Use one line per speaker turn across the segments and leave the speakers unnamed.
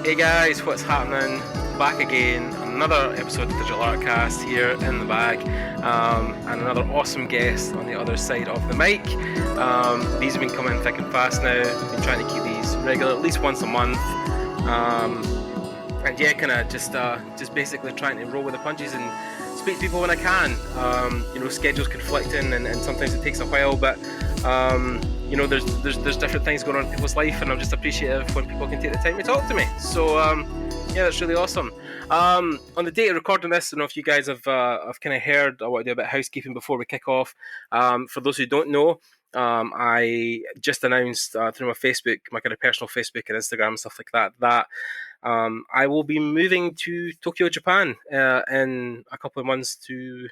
Hey guys, what's happening? Back again, another episode of Digital Artcast here in the bag, and another awesome guest on the other side of the mic. These have been coming thick and fast now. I've been trying to keep these regular, at least once a month. And yeah, kind of just basically trying to roll with the punches and speak to people when I can. Schedules conflicting, and sometimes it takes a while, but there's different things going on in people's life, and I'm just appreciative when people can take the time to talk to me. So yeah, that's really awesome. On the date of recording this, I don't know if you guys have kind of heard. I want to do a bit of housekeeping before we kick off. For those who don't know, I just announced through my Facebook, my kind of personal Facebook and Instagram and stuff like that I will be moving to Tokyo, Japan in a couple of months to,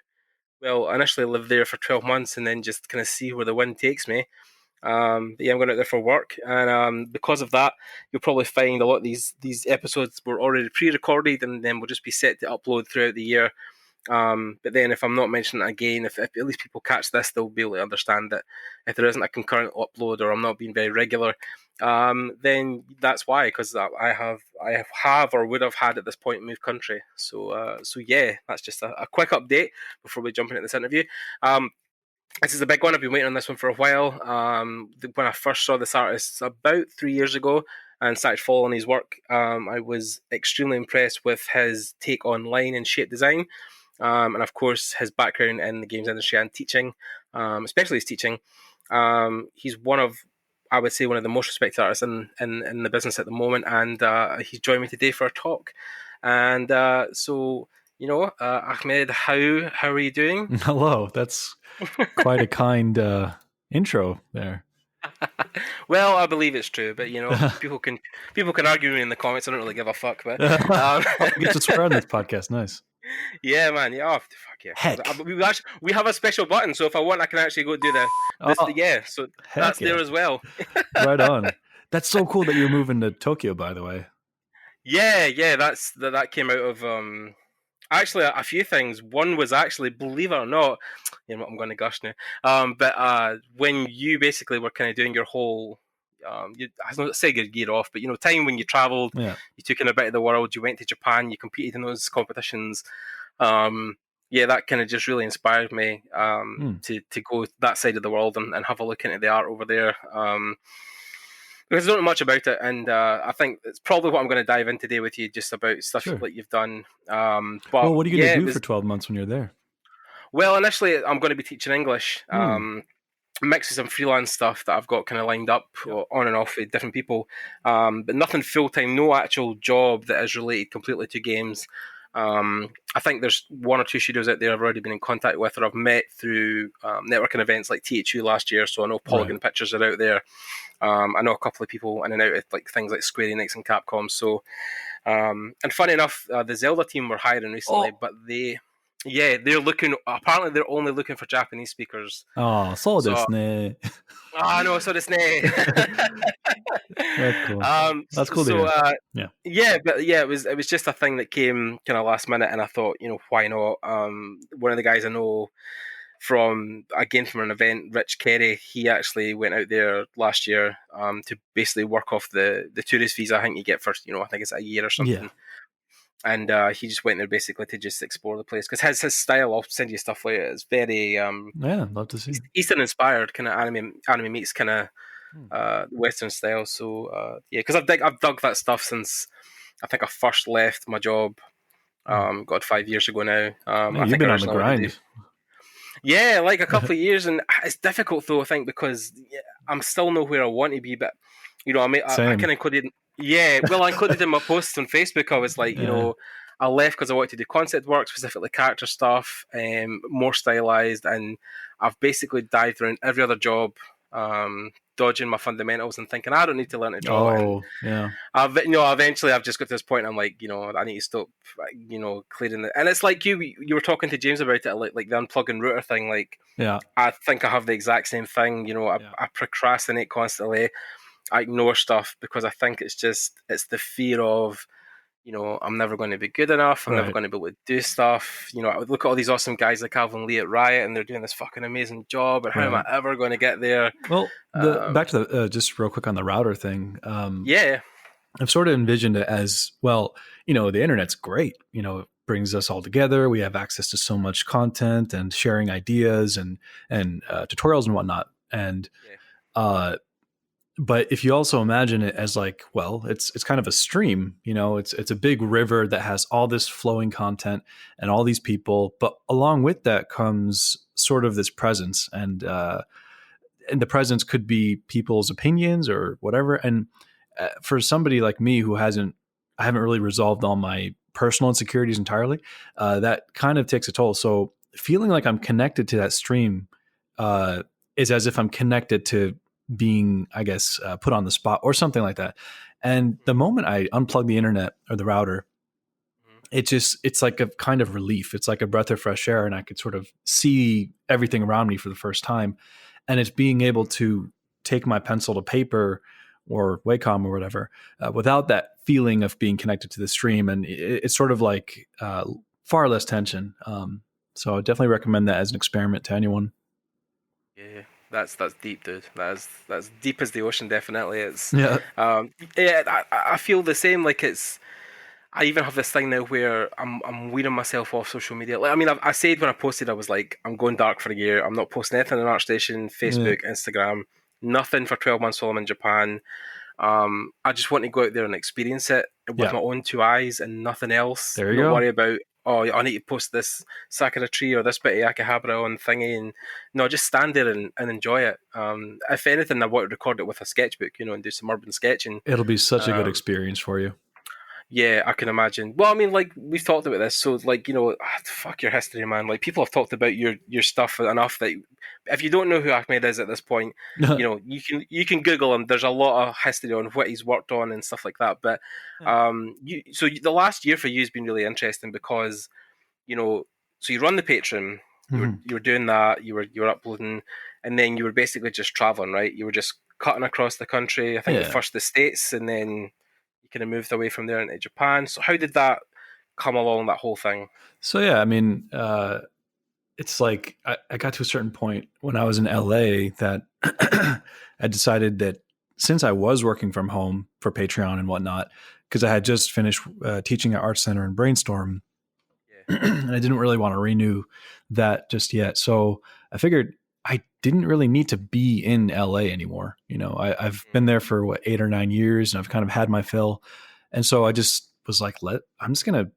well, initially live there for 12 months and then just kind of see where the wind takes me. But yeah, I'm going out there for work, and because of that, you'll probably find a lot of these episodes were already pre-recorded and then will just be set to upload throughout the year. But then if I'm not mentioning it again, if at least people catch this, they'll be able to understand that if there isn't a concurrent upload or I'm not being very regular, then that's why, because I have or would have had at this point moved country. So yeah, that's just a quick update before we jump into this interview. This is a big one. I've been waiting on this one for a while. When I first saw this artist about 3 years ago and started following his work, I was extremely impressed with his take on line and shape design. And of course, his background in the games industry and teaching, especially his teaching. He's I would say, one of the most respected artists in the business at the moment. And he's joined me today for a talk. And so, Ahmed, how are you doing?
Hello. That's quite a kind intro there.
Well, I believe it's true, but people can argue me in the comments. I don't really give a fuck. But
you get to swear on this podcast. Nice.
Yeah, man. Yeah, fuck yeah.
Heck.
We have a special button, so if I want, I can actually go do yeah. So that's there as well.
Right on. That's so cool that you're moving to Tokyo, by the way.
Yeah. That came out of actually a few things. One was actually, believe it or not, I'm going to gush now. But when you basically were kind of doing your whole, I don't say your gear off, but time when you travelled,
yeah.
You took in a bit of the world. You went to Japan. You competed in those competitions. Yeah, that kind of just really inspired me to go that side of the world and have a look into the art over there. Because I don't know much about it, and I think it's probably what I'm going to dive in today with you, just about stuff that you've done. But
what are you going to do for 12 months when you're there?
Well, initially, I'm going to be teaching English. Mix with some freelance stuff that I've got kind of lined up on and off with different people, but nothing full-time, no actual job that is related completely to games. I think there's one or two studios out there I've already been in contact with or I've met through networking events like THU last year, so I know Polygon Pictures are out there. I know a couple of people in and out of like things like Square Enix and Capcom. So, and funny enough, the Zelda team were hiring recently, but they're looking. Apparently, they're only looking for Japanese speakers.
Oh, so desu ne.
No, so desu ne.
That's cool. That's cool.
So, it was just a thing that came kind of last minute, and I thought, why not? One of the guys I know from an event, Rich Kerry, he actually went out there last year to basically work off the tourist visa I think you get for, I think it's a year or something.
Yeah.
And he just went there basically to just explore the place, because his style, I'll send you stuff later, it's very
love to see
Eastern inspired, kind of anime meets kind of Western style. So because I've dug that stuff since I think I first left my job 5 years ago now.
You've been on the grind.
Yeah, like a couple of years, and it's difficult though, I think, because I'm still not where I want to be, but I kind of included. Yeah, well, I included in my posts on Facebook. I was like, I left because I wanted to do concept work, specifically character stuff, more stylized, and I've basically dived around every other job, dodging my fundamentals and thinking I don't need to learn to draw.
Oh, yeah.
Eventually I've just got to this point. I'm like, I need to stop, clearing it. And it's like you were talking to James about it, like the unplugging router thing. Like,
yeah,
I think I have the exact same thing. I procrastinate constantly. I ignore stuff because I think it's the fear of, I'm never going to be good enough. I'm never going to be able to do stuff. I would look at all these awesome guys like Calvin Lee at Riot, and they're doing this fucking amazing job. And how am I ever going to get there?
Well, back to just real quick on the router thing.
Yeah.
I've sort of envisioned it as, well, the internet's great. It brings us all together. We have access to so much content and sharing ideas and tutorials and whatnot. And
Yeah.
uh, but if you also imagine it as like, well, it's kind of a stream. It's a big river that has all this flowing content and all these people. But along with that comes sort of this presence, and the presence could be people's opinions or whatever. And for somebody like me who I haven't really resolved all my personal insecurities entirely, that kind of takes a toll. So feeling like I'm connected to that stream is as if I'm connected to being, I guess, put on the spot or something like that. And the moment I unplug the internet or the router, it's like a kind of relief. It's like a breath of fresh air, and I could sort of see everything around me for the first time. And it's being able to take my pencil to paper or Wacom or whatever without that feeling of being connected to the stream. And it's sort of like far less tension. So I definitely recommend that as an experiment to anyone.
Yeah, that's deep, dude. That's deep as the ocean. Definitely, it's
Yeah.
yeah. I feel the same. Like I even have this thing now where I'm weaning myself off social media. Like, I mean, I said when I posted, I was like, I'm going dark for a year. I'm not posting anything on ArtStation,
Yeah.
Facebook, Instagram, nothing for 12 months while I'm in Japan. I just want to go out there and experience it with
Yeah.
my own two eyes and nothing else.
There you
Not
go.
worry about, oh, I need to post this Sakura tree or this bit of Akihabara on thingy. And no, just stand there and enjoy it. If anything, I want to record it with a sketchbook, and do some urban sketching.
It'll be such a good
Um,
experience for you.
yeah, I can imagine. Well, I mean, like we've talked about this, so like fuck your history, man. Like people have talked about your stuff enough that if you don't know who Ahmed is at this point, you can Google him. There's a lot of history on what he's worked on and stuff like that. But the last year for you has been really interesting because so you run the Patreon, you were doing that, you were uploading, and then you were basically just traveling, right? You were just cutting across the country. I think
Yeah.
first the States, and then you kind of moved away from there into Japan. So how did that come along, that whole thing?
So yeah, I mean, it's like I got to a certain point when I was in LA that I decided that since I was working from home for Patreon and whatnot, because I had just finished teaching at Art Center and Brainstorm,
Yeah.
and I didn't really want to renew that just yet. So I figured I didn't really need to be in LA anymore. I've been there for 8 or 9 years, and I've kind of had my fill. And so I just was like, I'm just going to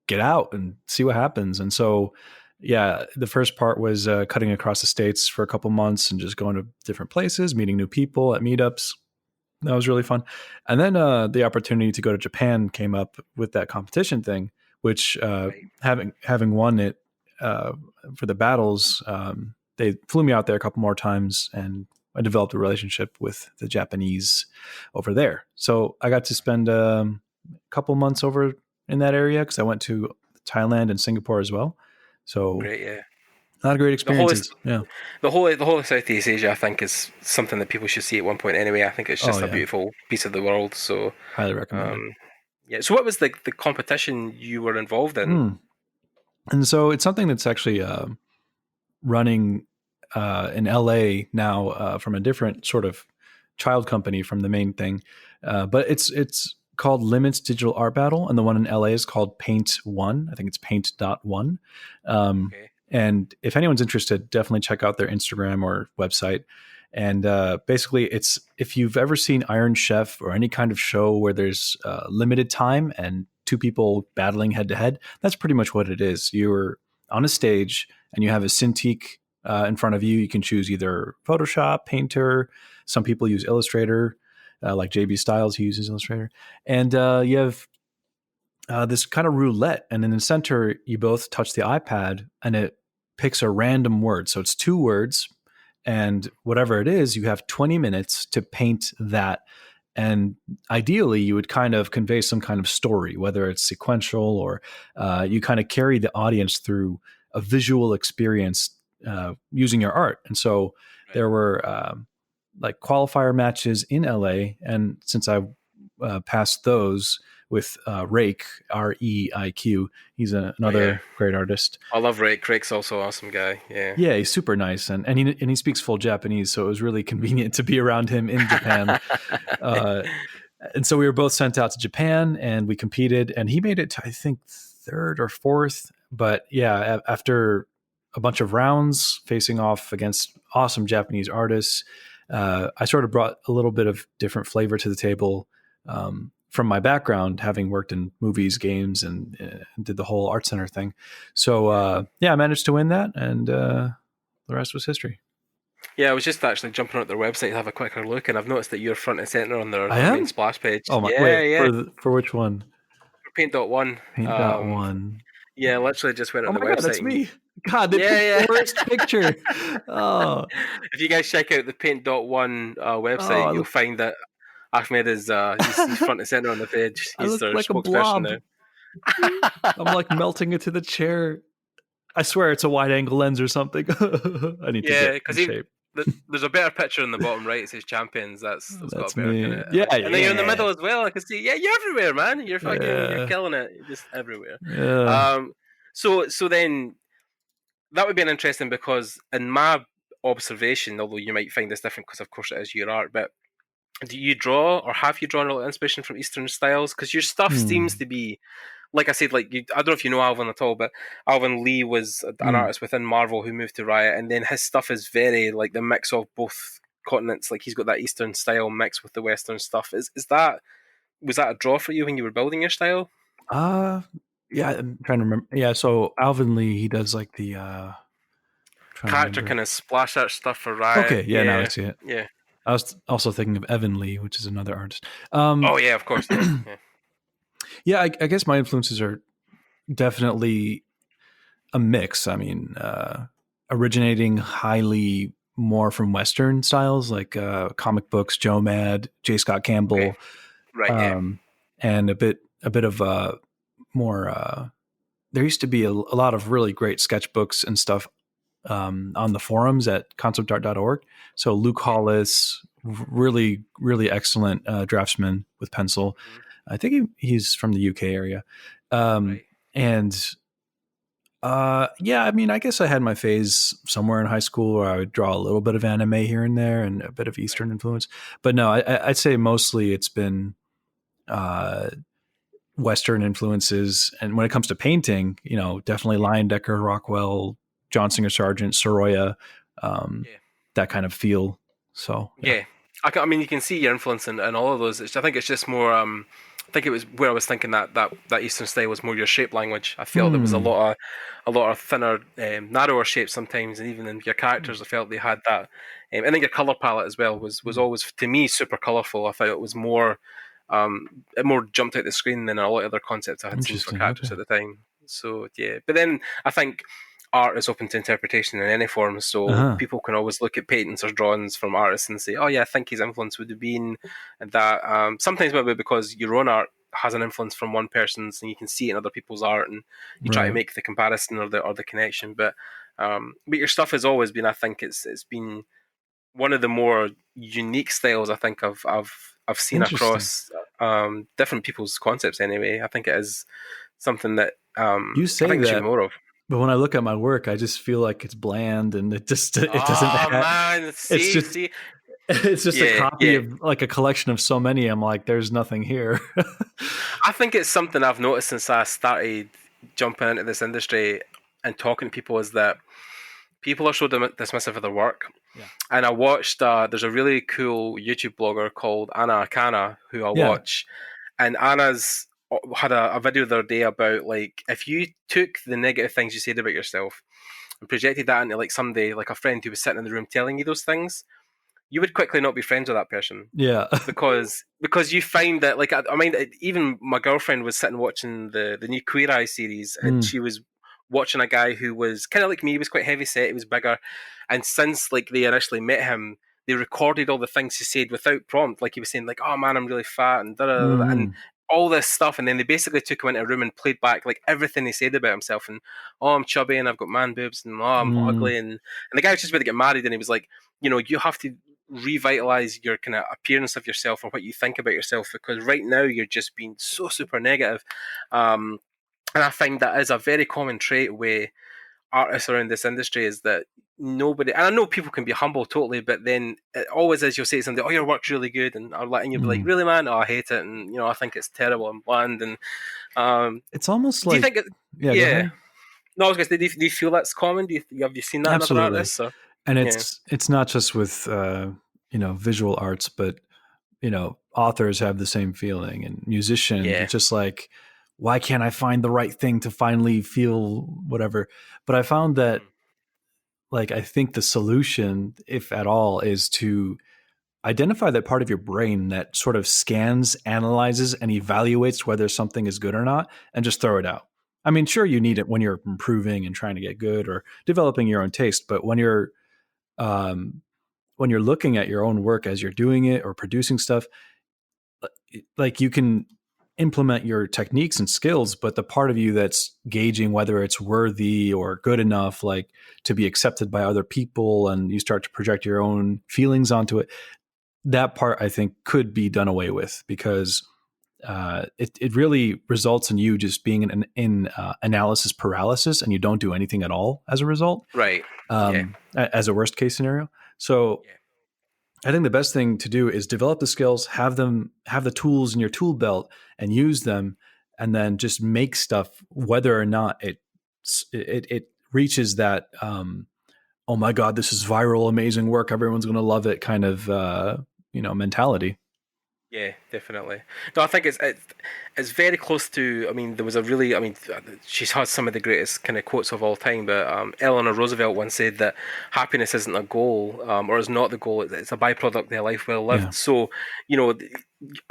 get out and see what happens. And so, yeah, the first part was cutting across the States for a couple months and just going to different places, meeting new people at meetups. That was really fun. And then the opportunity to go to Japan came up with that competition thing, which
Right.
having won it for the battles, they flew me out there a couple more times, and I developed a relationship with the Japanese over there. So I got to spend a couple months over in that area because I went to Thailand and Singapore as well. So
Great, yeah.
a lot of great
The whole is
experiences. Yeah.
the whole of Southeast Asia, I think, is something that people should see at one point anyway. I think it's
Oh
just a
yeah.
beautiful piece of the world. So,
Highly recommended.
yeah. So, what was the competition you were involved in?
And so it's something that's actually running in LA now from a different sort of child company from the main thing. But it's called Limits Digital Art Battle, and the one in LA is called Paint One. I think it's Paint.1.
Okay.
And if anyone's interested, definitely check out their Instagram or website. And basically, it's if you've ever seen Iron Chef or any kind of show where there's limited time and two people battling head to head, that's pretty much what it is. You're on a stage and you have a Cintiq in front of you. You can choose either Photoshop, Painter. Some people use Illustrator, like JB Styles, he uses Illustrator. And you have this kind of roulette. And in the center, you both touch the iPad and it picks a random word. So it's 2 words. And whatever it is, you have 20 minutes to paint that. And ideally, you would kind of convey some kind of story, whether it's sequential or you kind of carry the audience through a visual experience using your art. And so
Right.
there were like qualifier matches in LA. And since I passed those with Rake, Reiq, he's another great artist.
I love Rick. Rick's also an awesome guy. Yeah.
Yeah, he's super nice, and he speaks full Japanese, so it was really convenient to be around him in Japan. and so we were both sent out to Japan, and we competed, and he made it to, I think, third or fourth. But yeah, after a bunch of rounds facing off against awesome Japanese artists, I sort of brought a little bit of different flavor to the table from my background, having worked in movies, games, and did the whole art center thing. So yeah, I managed to win that, and the rest was history.
Yeah, I was just actually jumping on their website to have a quicker look, and I've noticed that you're front and center on
I
their main
am.
splash page.
Oh my!
Yeah,
Wait,
yeah.
for which one?
For Paint.1.
Paint.1.
Yeah, literally just went
Oh
on the
my god,
website.
that's me. God, they
Yeah,
picked the worst picture. Oh,
If you guys check out the Paint.1 website,
I
you'll
look,
find that Ahmed is he's front and center on the page.
I
He's
look
their
like a
spokesperson
blob.
now.
I'm like melting into the chair. I swear it's a wide angle lens or something. I need to
Yeah,
get in
because
shape.
there's a better picture in the bottom right. It says champions. That's got a
That's
better kind
me.
of
Yeah,
image. And then you're in the
yeah,
middle as well. I can see. Yeah, you're everywhere, man. You're
yeah,
killing it. You're just everywhere.
yeah.
Um, so then that would be an interesting, because in my observation, although you might find this different because of course it is your art, but do you draw or have you drawn a lot of inspiration from Eastern styles? Because your stuff seems
Hmm.
to be, like I said, like I don't know if you know Alvin at all, but Alvin Lee was an
Hmm.
artist within Marvel who moved to Riot, and then his stuff is very like the mix of both continents. Like he's got that Eastern style mixed with the Western stuff. Is that, was that a draw for you when you were building your style?
Uh yeah, I'm trying to remember. Yeah, so Alvin Lee, he does like the trying to
Character
remember.
kind of splash art stuff for Riot.
Okay, yeah, now I
Yeah,
see it.
yeah.
I was also thinking of Evan Lee, which is another artist.
Oh yeah, of course, yeah, yeah.
Yeah, I guess my influences are definitely a mix. I mean, originating highly more from Western styles like comic books, Joe Mad, J. Scott
Okay,
Campbell,
right, yeah,
um, and a bit of more. There used to be a lot of really great sketchbooks and stuff on the forums at conceptart.org. So Luke
yeah.
Hollis, really excellent draftsman with pencil.
Mhm.
I think he's from the UK area. Um,
Right.
and yeah, I mean, I guess I had my phase somewhere in high school where I would draw a little bit of anime here and there and a bit of
Right.
Eastern influence. But no, I'd say mostly it's been uh, Western influences. And when it comes to painting, you know, definitely
Yeah.
Leyendecker, Rockwell, John Singer Sargent, Soroya, um,
Yeah.
that kind of feel. So yeah.
Yeah. I mean, you can see your influence in all of those. I think it's just more. I think it was where I was thinking that Eastern style was more your shape language. I felt there was
Hmm.
a lot of thinner, narrower shapes sometimes, and even in your characters, I felt they had that. I think your color palette as well was always, to me, super colorful. I thought it was more, it more jumped out the screen than a lot of other concepts I had seen for
Interesting.
characters
Okay.
at the time. So yeah, but then I think art is open to interpretation in any form,
Uh
so
huh.
people can always look at paintings or drawings from artists and say, "Oh yeah, I think his influence would have been that." Sometimes maybe because your own art has an influence from one person's, and you can see it in other people's art, and you try to
Right.
make the comparison or the connection. But your stuff has always been, I think, it's been one of the more unique styles I think I've seen
Interesting.
across different people's concepts. Anyway, I think it is something that
You
I
say
think there should be
that,
more of.
but when I look at my work, I just feel like it's bland and it doesn't
Oh
have.
man,
It's
see,
just
see,
it's just a
yeah,
copy
yeah.
of like a collection of so many. I'm like, there's nothing here.
I think it's something I've noticed since I started jumping into this industry and talking to people, is that people are so dismissive of their work.
Yeah.
And I watched, there's a really cool YouTube blogger called Anna Akana who I
Yeah.
watch, and Anna's had a video the other day about, like, if you took the negative things you said about yourself and projected that into like somebody, like a friend who was sitting in the room telling you those things, you would quickly not be friends with that person,
Yeah.
because you find that, like, I mean, even my girlfriend was sitting watching the new Queer Eye series, and
Mm.
she was watching a guy who was kind of like me. He was quite heavy set, he was bigger, and since like they initially met him, they recorded all the things he said without prompt. Like he was saying, like, "Oh man, I'm really fat," and da da da, and
Hmm.
all this stuff, and then they basically took him into a room and played back like everything he said about himself, and, "Oh, I'm chubby and I've got man boobs, and oh, I'm
Mm.
ugly," and the guy was just about to get married, and he was like, you have to revitalize your kind of appearance of yourself or what you think about yourself, because right now you're just being so super negative. Um, and I find that is a very common trait with artists around this industry, is that nobody, and I know people can be humble totally, but then it always is, you'll say something, oh, your work's really good, and I'll let, and you'll be like,
Mm.
really, man? Oh, I hate it, and I think it's terrible and bland. And
It's almost
do you
like,
think it?
yeah, go
Yeah.
ahead.
No, I was gonna say, do you feel that's common? Have you seen that in other
Absolutely.
artists? Or
And
yeah,
it's not just with visual arts, but authors have the same feeling, and musicians,
yeah,
it's just like, why can't I find the right thing to finally feel whatever? But I found that,
mm,
like, I think the solution, if at all, is to identify that part of your brain that sort of scans, analyzes, and evaluates whether something is good or not, and just throw it out. I mean, sure, you need it when you're improving and trying to get good or developing your own taste, but um, when you're looking at your own work as you're doing it or producing stuff, like, you can implement your techniques and skills, but the part of you that's gauging whether it's worthy or good enough, like, to be accepted by other people, and you start to project your own feelings onto it, that part I think could be done away with, because it really results in you just being in analysis paralysis, and you don't do anything at all as a result,
right, yeah,
as a worst case scenario. So
yeah,
I think the best thing to do is develop the skills, have the tools in your tool belt, and use them, and then just make stuff, whether or not it reaches that, oh my god, this is viral, amazing work, everyone's going to love it kind of mentality.
yeah, definitely. No, I think it's very close to. I mean, there was a really. I mean, she has some of the greatest kind of quotes of all time. But Eleanor Roosevelt once said that happiness isn't a goal, or is not the goal. It's a byproduct of a life well lived.
Yeah,
So, you know,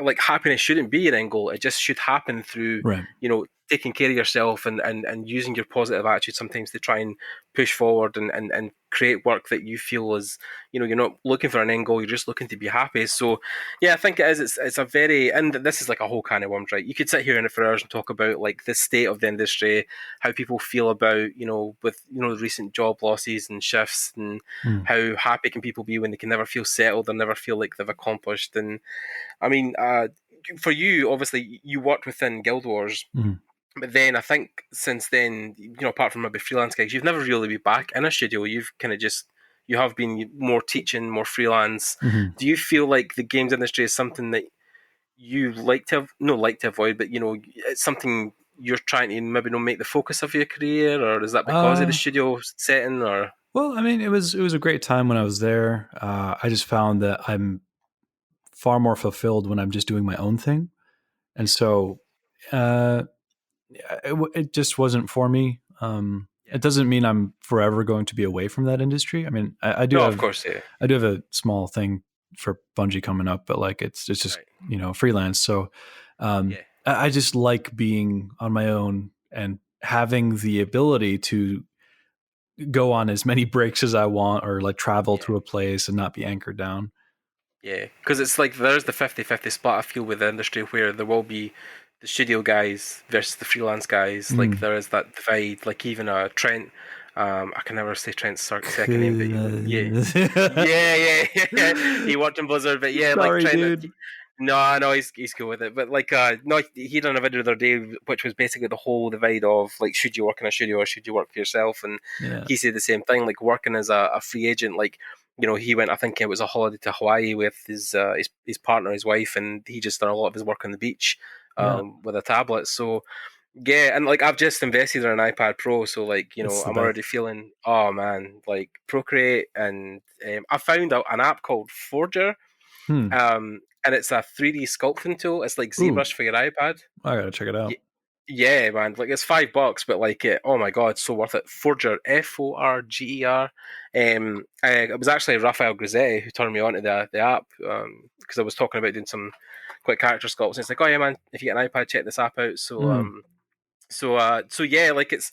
like happiness shouldn't be an end goal. It just should happen through,
right.
taking care of yourself, and using your positive attitude sometimes to try and push forward, and create work that you feel is, you're not looking for an end goal. You're just looking to be happy. So yeah, I think it is. It's a very, and this is like a whole can of worms, right? You could sit here in it for hours and talk about like the state of the industry, how people feel about, with the recent job losses and shifts, and
Mm,
how happy can people be when they can never feel settled or never feel like they've accomplished. And I mean, for you, obviously, you worked within Guild Wars,
mm,
but then I think since then, apart from maybe freelance gigs, you've never really been back in a studio. You've kind of just, you have been more teaching, more freelance.
mhm.
Do you feel like the games industry is something that you like to have, no, like to avoid, but it's something you're trying to maybe not make the focus of your career, or is that because of the
Uh,
studio setting, or
well, I mean, it was a great time when I was there. I just found that I'm far more fulfilled when I'm just doing my own thing, and
yeah,
so uh, it just wasn't for me.
yeah?
It doesn't mean I'm forever going to be away from that industry. I mean, I do
No, of
have
course, yeah,
I do have a small thing for Bungie coming up, but like it's just
right,
freelance. So
yeah,
I just like being on my own and having the ability to go on as many breaks as I want, or like travel
yeah.
to a place and not be anchored down.
Yeah, because it's like there's the 50-50 split I feel with the industry, where there will be the studio guys versus the freelance guys. Like
Mm.
there is that divide. Like even Trent, I can never say Trent's second name, but yeah, yeah. He worked in Blizzard, but yeah, like
Sorry,
Trent.
dude.
No, no, he's cool with it. But like, no, he done a video the other day, which was basically the whole divide of like, should you work in a studio or should you work for yourself? And
Yeah.
he said the same thing. Like working as a free agent, like, he went. I think it was a holiday to Hawaii with his partner, his wife, and he just done a lot of his work on the beach,
Yeah.
with a tablet. So yeah, and like I've just invested in an iPad Pro, so like
It's the
I'm
best.
already feeling, oh man, like Procreate, and I found out an app called Forger,
Hmm.
and it's a 3D sculpting tool. It's like
Ooh,
ZBrush for your iPad.
I gotta check it out.
Y- Yeah, man. Like it's $5, but like oh my god, so worth it. Forger, Forger. It was actually Raphael Grizzetti who turned me on to the app, because I was talking about doing some quick character sculpts. And it's like, oh yeah, man, if you get an iPad, check this app out. So
Mm.
so yeah, like it's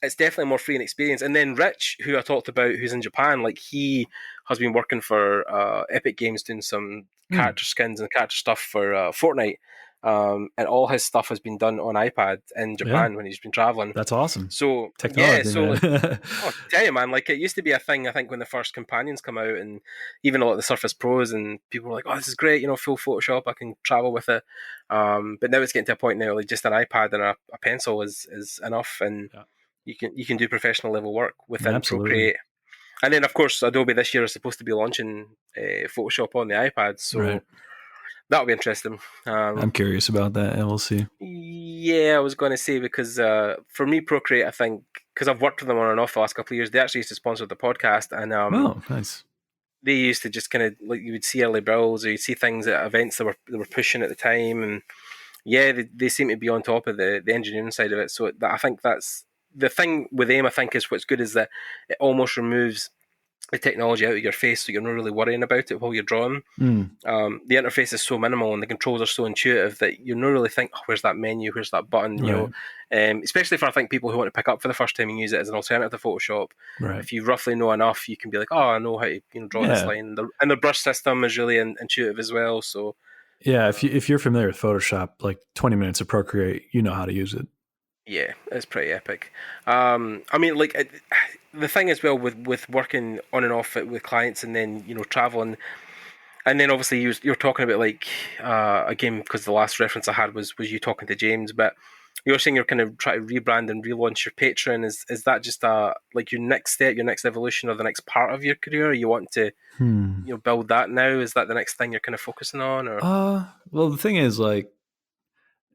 definitely more free and experience. And then Rich, who I talked about, who's in Japan, like he has been working for Epic Games doing some
Mm.
character skins and character stuff for Fortnite. And all his stuff has been done on iPad in
Yeah,
Japan when he's been traveling.
that's awesome.
So yeah,
Technology,
so
man.
like, oh, I tell you, man, like it used to be a thing. I think when the first companions come out, and even a lot of the Surface Pros, and people were like, "Oh, this is great! Full Photoshop. I can travel with it." But now it's getting to a point now, like just an iPad and a pencil is enough, and
Yeah,
you can do professional level work within
absolutely.
Procreate. And then, of course, Adobe this year is supposed to be launching Photoshop on the iPad, so
Right.
that'll be interesting.
I'm curious about that, and we'll see.
Yeah, I was going to say, because for me, Procreate, I think, because I've worked with them on and off the last couple of years, they actually used to sponsor the podcast, and
Oh, nice.
they used to just kind of, like, you would see early bills, or you'd see things at events that were pushing at the time, and yeah, they seem to be on top of the engineering side of it. So I think that's the thing with them. I think is what's good is that it almost removes the technology out of your face, so you're not really worrying about it while you're drawing.
Mm,
The interface is so minimal and the controls are so intuitive that you not really think, oh, where's that menu, where's that button,
right.
especially for, I think, people who want to pick up for the first time and use it as an alternative to Photoshop.
Right.
If you roughly know enough, you can be like, oh, I know how to draw this
Yeah.
line. And the brush system is really intuitive as well. So
Yeah. If you're familiar with Photoshop, like 20 minutes of Procreate, you know how to use it.
yeah, it's pretty epic. I mean, like, the thing as well with working on and off it with clients, and then traveling. And then obviously you're talking about, like, again, because the last reference I had was you talking to James, but you're saying you're kind of trying to rebrand and relaunch your Patreon. Is that just like your next step, your next evolution, or the next part of your career? You want to build that now? Is that the next thing you're kind of focusing on, or?
Well, the thing is, like,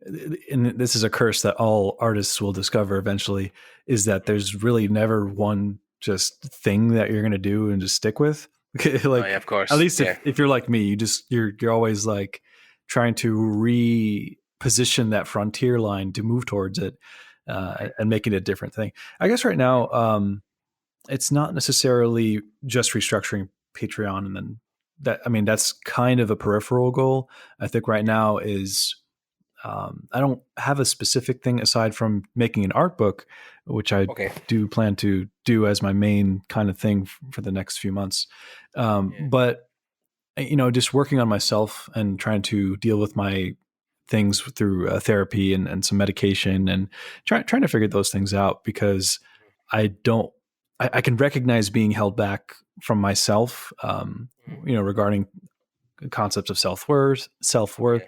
and this is a curse that all artists will discover eventually, is that there's really never one just thing that you're going to do and just stick with.
Oh,
Like,
yeah, of course,
at least
yeah.
if you're like me, you're always like trying to reposition that frontier line to move towards it, and making it a different thing. I guess right now, it's not necessarily just restructuring Patreon, and then I mean, that's kind of a peripheral goal. I think right now is, I don't have a specific thing aside from making an art book, which I
Okay.
do plan to do as my main kind of thing for the next few months.
Yeah.
But just working on myself and trying to deal with my things through therapy and some medication, and trying to figure those things out, because I don't, I can recognize being held back from myself, regarding concepts of self-worth,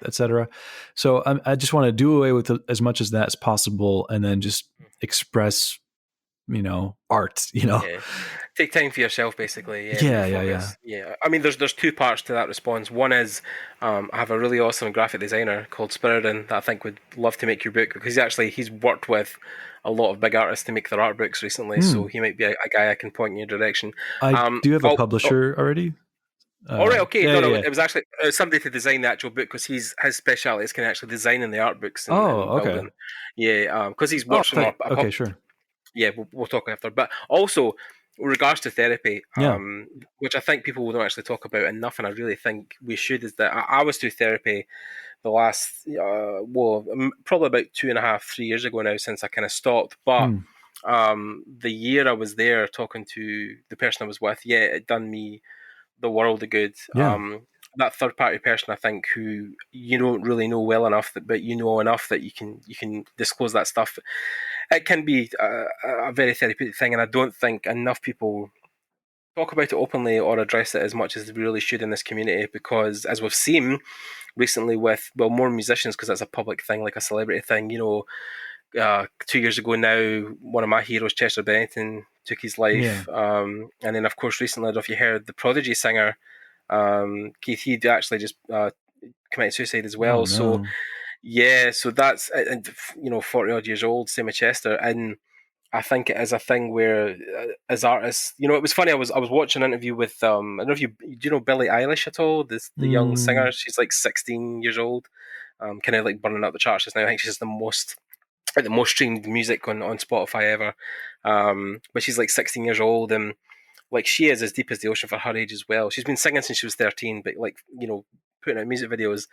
Yeah.
etc. So I just want to do away with as much as that as possible, and then just express, art.
Yeah. Take time for yourself, basically. Yeah,
Yeah.
refocus. Yeah. I mean, there's two parts to that response. One is, I have a really awesome graphic designer called Spiridon that I think would love to make your book, because he's worked with a lot of big artists to make their art books recently. So he might be a guy I can point in your direction.
I do have a
Oh,
publisher already.
all right, okay. No,
Yeah.
it was actually somebody to design the actual book, because his speciality is kind of actually designing the art books and
Oh, okay.
building. Yeah, because he's
Oh,
worked from
okay, sure.
yeah, we'll talk after. But also, with regards to therapy,
Yeah.
which I think people don't actually talk about enough, and I really think we should, is that I was through therapy the last, probably about 2.5, 3 years ago now, since I kind of stopped. But the year I was there talking to the person I was with, yeah, it done me the world of good.
Yeah.
That third party person, I think, who you don't really know well enough, but you know enough that you can disclose that stuff. It can be a very therapeutic thing, and I don't think enough people talk about it openly or address it as much as we really should in this community, because as we've seen recently with, well, more musicians, because that's a public thing, like a celebrity thing, 2 years ago now, one of my heroes, Chester Bennington, took his life. And then, of course, recently, I don't know if you heard, the Prodigy singer, Keith, he actually just committed suicide as well.
Oh,
So,
no.
yeah, so that's, and 40 odd years old, same with Chester. And I think it is a thing where, as artists, it was funny. I was watching an interview with, I don't know if do you know Billie Eilish at all? The young singer. She's like 16 years old, kind of like burning up the charts just now. I think she's the most streamed music on Spotify ever. But she's like 16 years old, and like, she is as deep as the ocean for her age as well. She's been singing since she was 13, but, like, putting out music videos.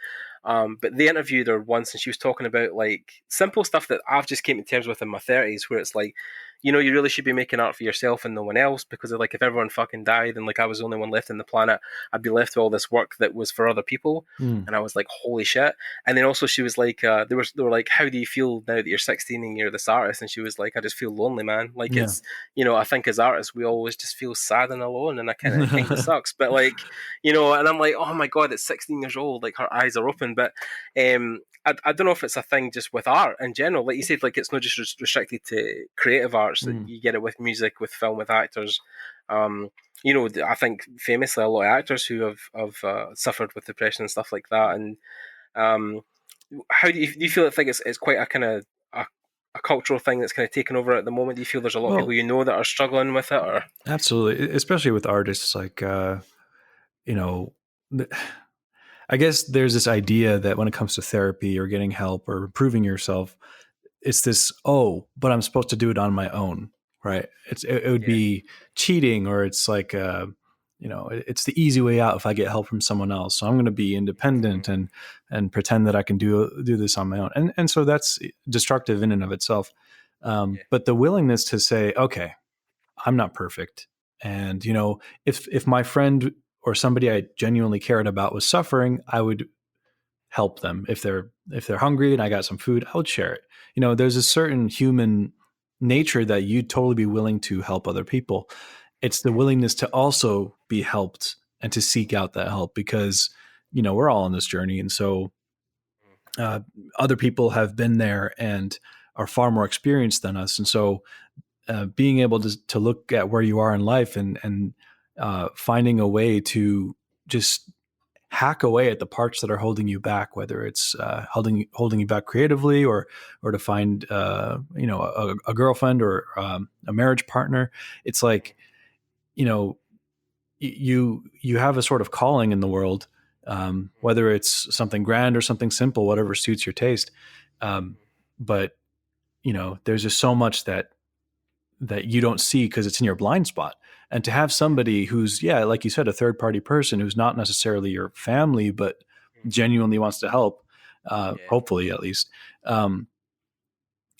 But they interviewed her once, and she was talking about, like, simple stuff that I've just came to terms with in my 30s, where it's like, you really should be making art for yourself and no one else, because, like, if everyone fucking died and, like, I was the only one left on the planet, I'd be left with all this work that was for other people. And I was like, holy shit. And then also she was like, they were like, how do you feel now that you're 16 and you're this artist? And she was like, I just feel lonely, man. Like,
Yeah.
it's, I think as artists we always just feel sad and alone, and it kind of sucks. But, like, and I'm like, oh my god, it's 16 years old, like, her eyes are open. But I don't know if it's a thing just with art in general. Like you said, like, it's not just restricted to creative art. parts that
Mm.
you get it with music, with film, with actors. You know, I think famously a lot of actors who have suffered with depression and stuff like that. And um, how do you feel? Think it's quite a kind of a cultural thing that's kind of taken over at the moment? Do you feel there's a lot of people
Well,
you know that are struggling with it, or
absolutely, especially with artists like you know, I guess there's this idea that when it comes to therapy or getting help or improving yourself, it's this, oh, but I'm supposed to do it on my own, right? It would
yeah,
be cheating, or it's like it's the easy way out if I get help from someone else. So I'm going to be
mhm,
independent and pretend that I can do this on my own, and so that's destructive in and of itself.
yeah,
But the willingness to say, okay, I'm not perfect, and if my friend or somebody I genuinely cared about was suffering, I would help them. If they're hungry and I got some food, I would share it. There's a
yeah,
certain human nature that you'd totally be willing to help other people. It's the
mhm,
willingness to also be helped and to seek out that help, because we're all on this journey, and so
mhm,
uh, other people have been there and are far more experienced than us, and so being able to look at where you are in life and finding a way to just hack away at the parts that are holding you back, whether it's holding you back creatively, or to find a girlfriend or a marriage partner. It's
mhm,
like you know you have a sort of calling in the world, whether it's something grand or something simple, whatever suits your taste. Um, but there's just so much that you don't see because it's in your blind spot. And to have somebody who's, yeah, like you said, a third party person who's not necessarily your family, but
mhm,
genuinely wants to help,
yeah,
hopefully at least, um,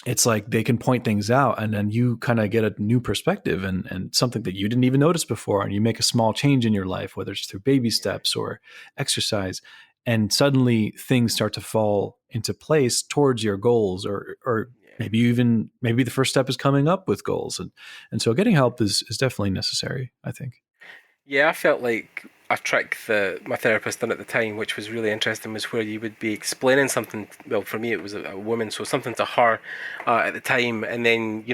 it's like they can point things out, and then you kind of get a new perspective and something that you didn't even notice before. And you make a small change in your life, whether it's through baby
yeah,
steps or exercise. And suddenly things start to fall into place towards your goals, or
yeah.
maybe the first step is coming up with goals. And so getting help is definitely necessary, I think.
Yeah, I felt like a trick that my therapist done at the time, which was really interesting, was where you would be explaining something. Well, for me, it was a woman, so something to her at the time, and then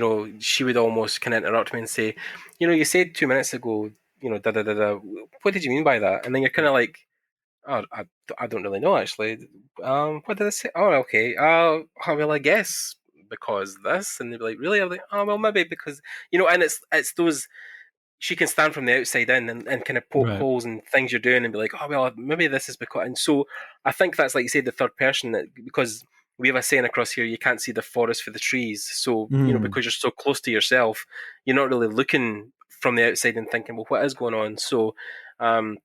she would almost kind of interrupt me and say, you said 2 minutes ago, da da da da. What did you mean by that? And then you're kind of like, oh, I don't really know actually. What did I say? Oh, okay. Well, I guess because this, and they'd be like, really? I'm like, oh, well, maybe because and it's those she can stand from the outside in and kind of poke
Right.
holes in things you're doing and be like, oh well, maybe this is because. And so I think that's like you said, the third person, that because we have a saying across here, you can't see the forest for the trees. So
Mm.
because you're so close to yourself, you're not really looking from the outside and thinking, well, what is going on? So um,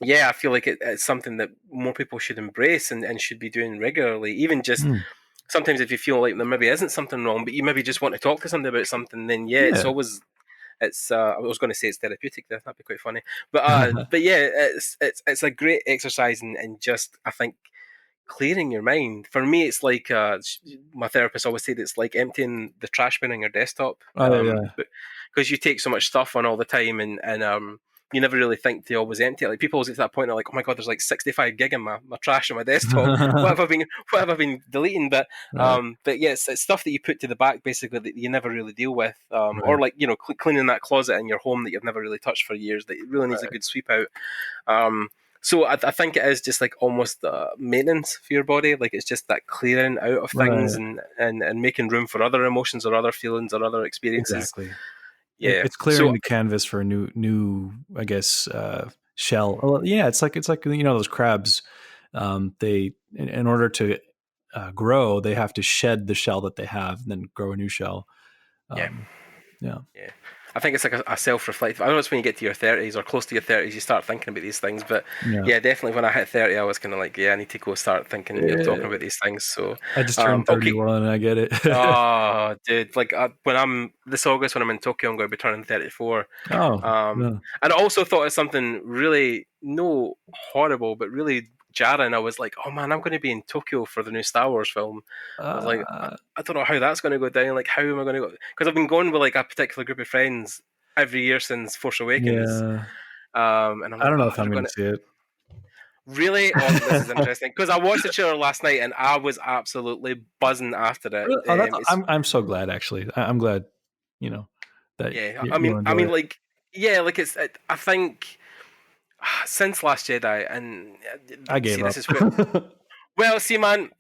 yeah, I feel like it's something that more people should embrace and should be doing regularly. Even just
Mm.
sometimes if you feel like there maybe isn't something wrong, but you maybe just want to talk to somebody about something, then yeah,
Yeah.
it's I was going to say it's therapeutic there. That'd be quite funny, but yeah, it's a great exercise and just I think clearing your mind. For me, it's like my therapist always said it's like emptying the trash bin on your desktop,
Oh yeah.
because you take so much stuff on all the time and you never really think to always empty it. Like people always get to that point, they're like, "Oh my god, there's like 65 gig in my trash on my desktop. What have I been deleting?"
Right.
But yes, it's stuff that you put to the back basically that you never really deal with, or
Right.
like cleaning that closet in your home that you've never really touched for years that it really needs a
Right.
good sweep out. Um, so I think it is just like almost maintenance for your body. Like it's just that clearing out of things
Right.
and making room for other emotions or other feelings or other experiences.
Exactly.
Yeah.
It's clearing
So
the canvas for a new I guess shell. Well, yeah, it's like those crabs. They in order to grow, they have to shed the shell that they have, and then grow a new shell.
yeah,
Um, yeah,
yeah. I think it's like a self-reflective. I know it's when you get to your 30s or close to your 30s, you start thinking about these things. But
yeah.
yeah, definitely when I hit 30, I was kind of like, yeah, I need to go start thinking, talking
Eh,
about these things. So,
I just turned
okay.
31. I get it.
Oh, dude, like when I'm this August when I'm in Tokyo, I'm going to be turning 34.
Oh,
Um,
yeah.
and I also thought of something really no horrible, but really jarring. I was like, oh man, I'm going to be in Tokyo for the new Star Wars film. I was like,
Uh,
I don't know how that's going to go down. Like, how am I going to go? Because I've been going with like a particular group of friends every year since Force Awakens.
yeah.
And I'm
I
like,
don't know
oh,
if I'm
they're
going
going
to
to
see it.
really. Oh, this is interesting because I watched the trailer last night and I was absolutely buzzing after it.
Really? Oh, that's
It's
I'm so glad actually. I'm glad. you know, that
Yeah,
you'll
I
enjoy
mean,
it.
like, yeah, like I think since Last Jedi, and
I
see,
gave
this
up.
is where. Well, see, man,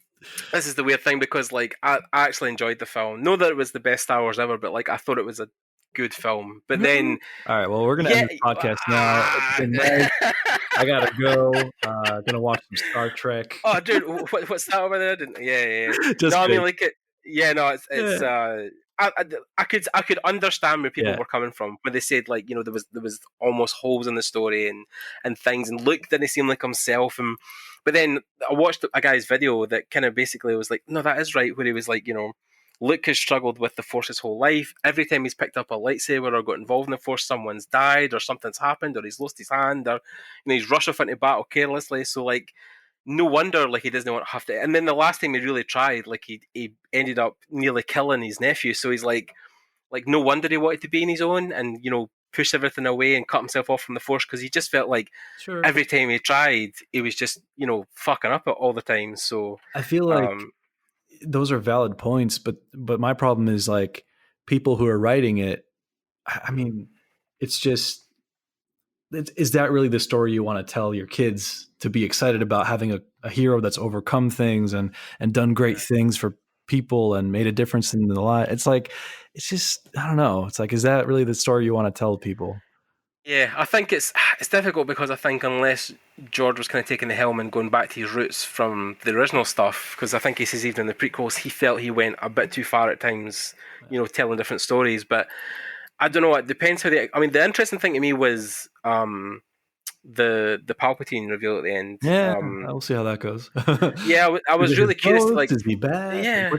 this is the weird thing because like I actually enjoyed the film. Know that it was the best Star Wars ever, but like I thought it was a good film. But
Really?
then,
All right. Well, we're gonna end
yeah,
this podcast now. It's been nice. I gotta go. Gonna watch some Star Trek.
oh, dude, what's that over there? Yeah, yeah, yeah.
Just
No, I mean
kidding.
like it. Yeah, no, it's.
Yeah.
I could understand where people
Yeah.
were coming from when they said like there was almost holes in the story and things, and Luke didn't seem like himself, and but then I watched a guy's video that kind of basically was like, no, that is right, where he was like, Luke has struggled with the Force his whole life. Every time he's picked up a lightsaber or got involved in the Force, someone's died or something's happened or he's lost his hand or he's rushed off into battle carelessly. So like no wonder like he doesn't want to have to. And then the last time he really tried, like he ended up nearly killing his nephew. So he's like no wonder he wanted to be in his own and push everything away and cut himself off from the Force because he just felt like
Sure.
every time he tried, he was just fucking up it all the time. So
I feel like those are valid points, but my problem is like people who are writing it. I mean, it's just is that really the story you want to tell your kids to be excited about having a hero that's overcome things and done great things for people and made a difference in the life? It's like it's just I don't know. It's like is that really the story you want to tell people?
yeah, I think it's difficult because I think unless George was kind of taking the helm and going back to his roots from the original stuff, because I think he says even in the prequels he felt he went a bit too far at times, telling different stories. But I don't know. It depends how they. I mean, the interesting thing to me was the Palpatine reveal at the end.
Yeah, we'll see how that goes.
Yeah, I
Is
was
it his
really curious to
ghost?
like,
Is he bad? Like,
yeah,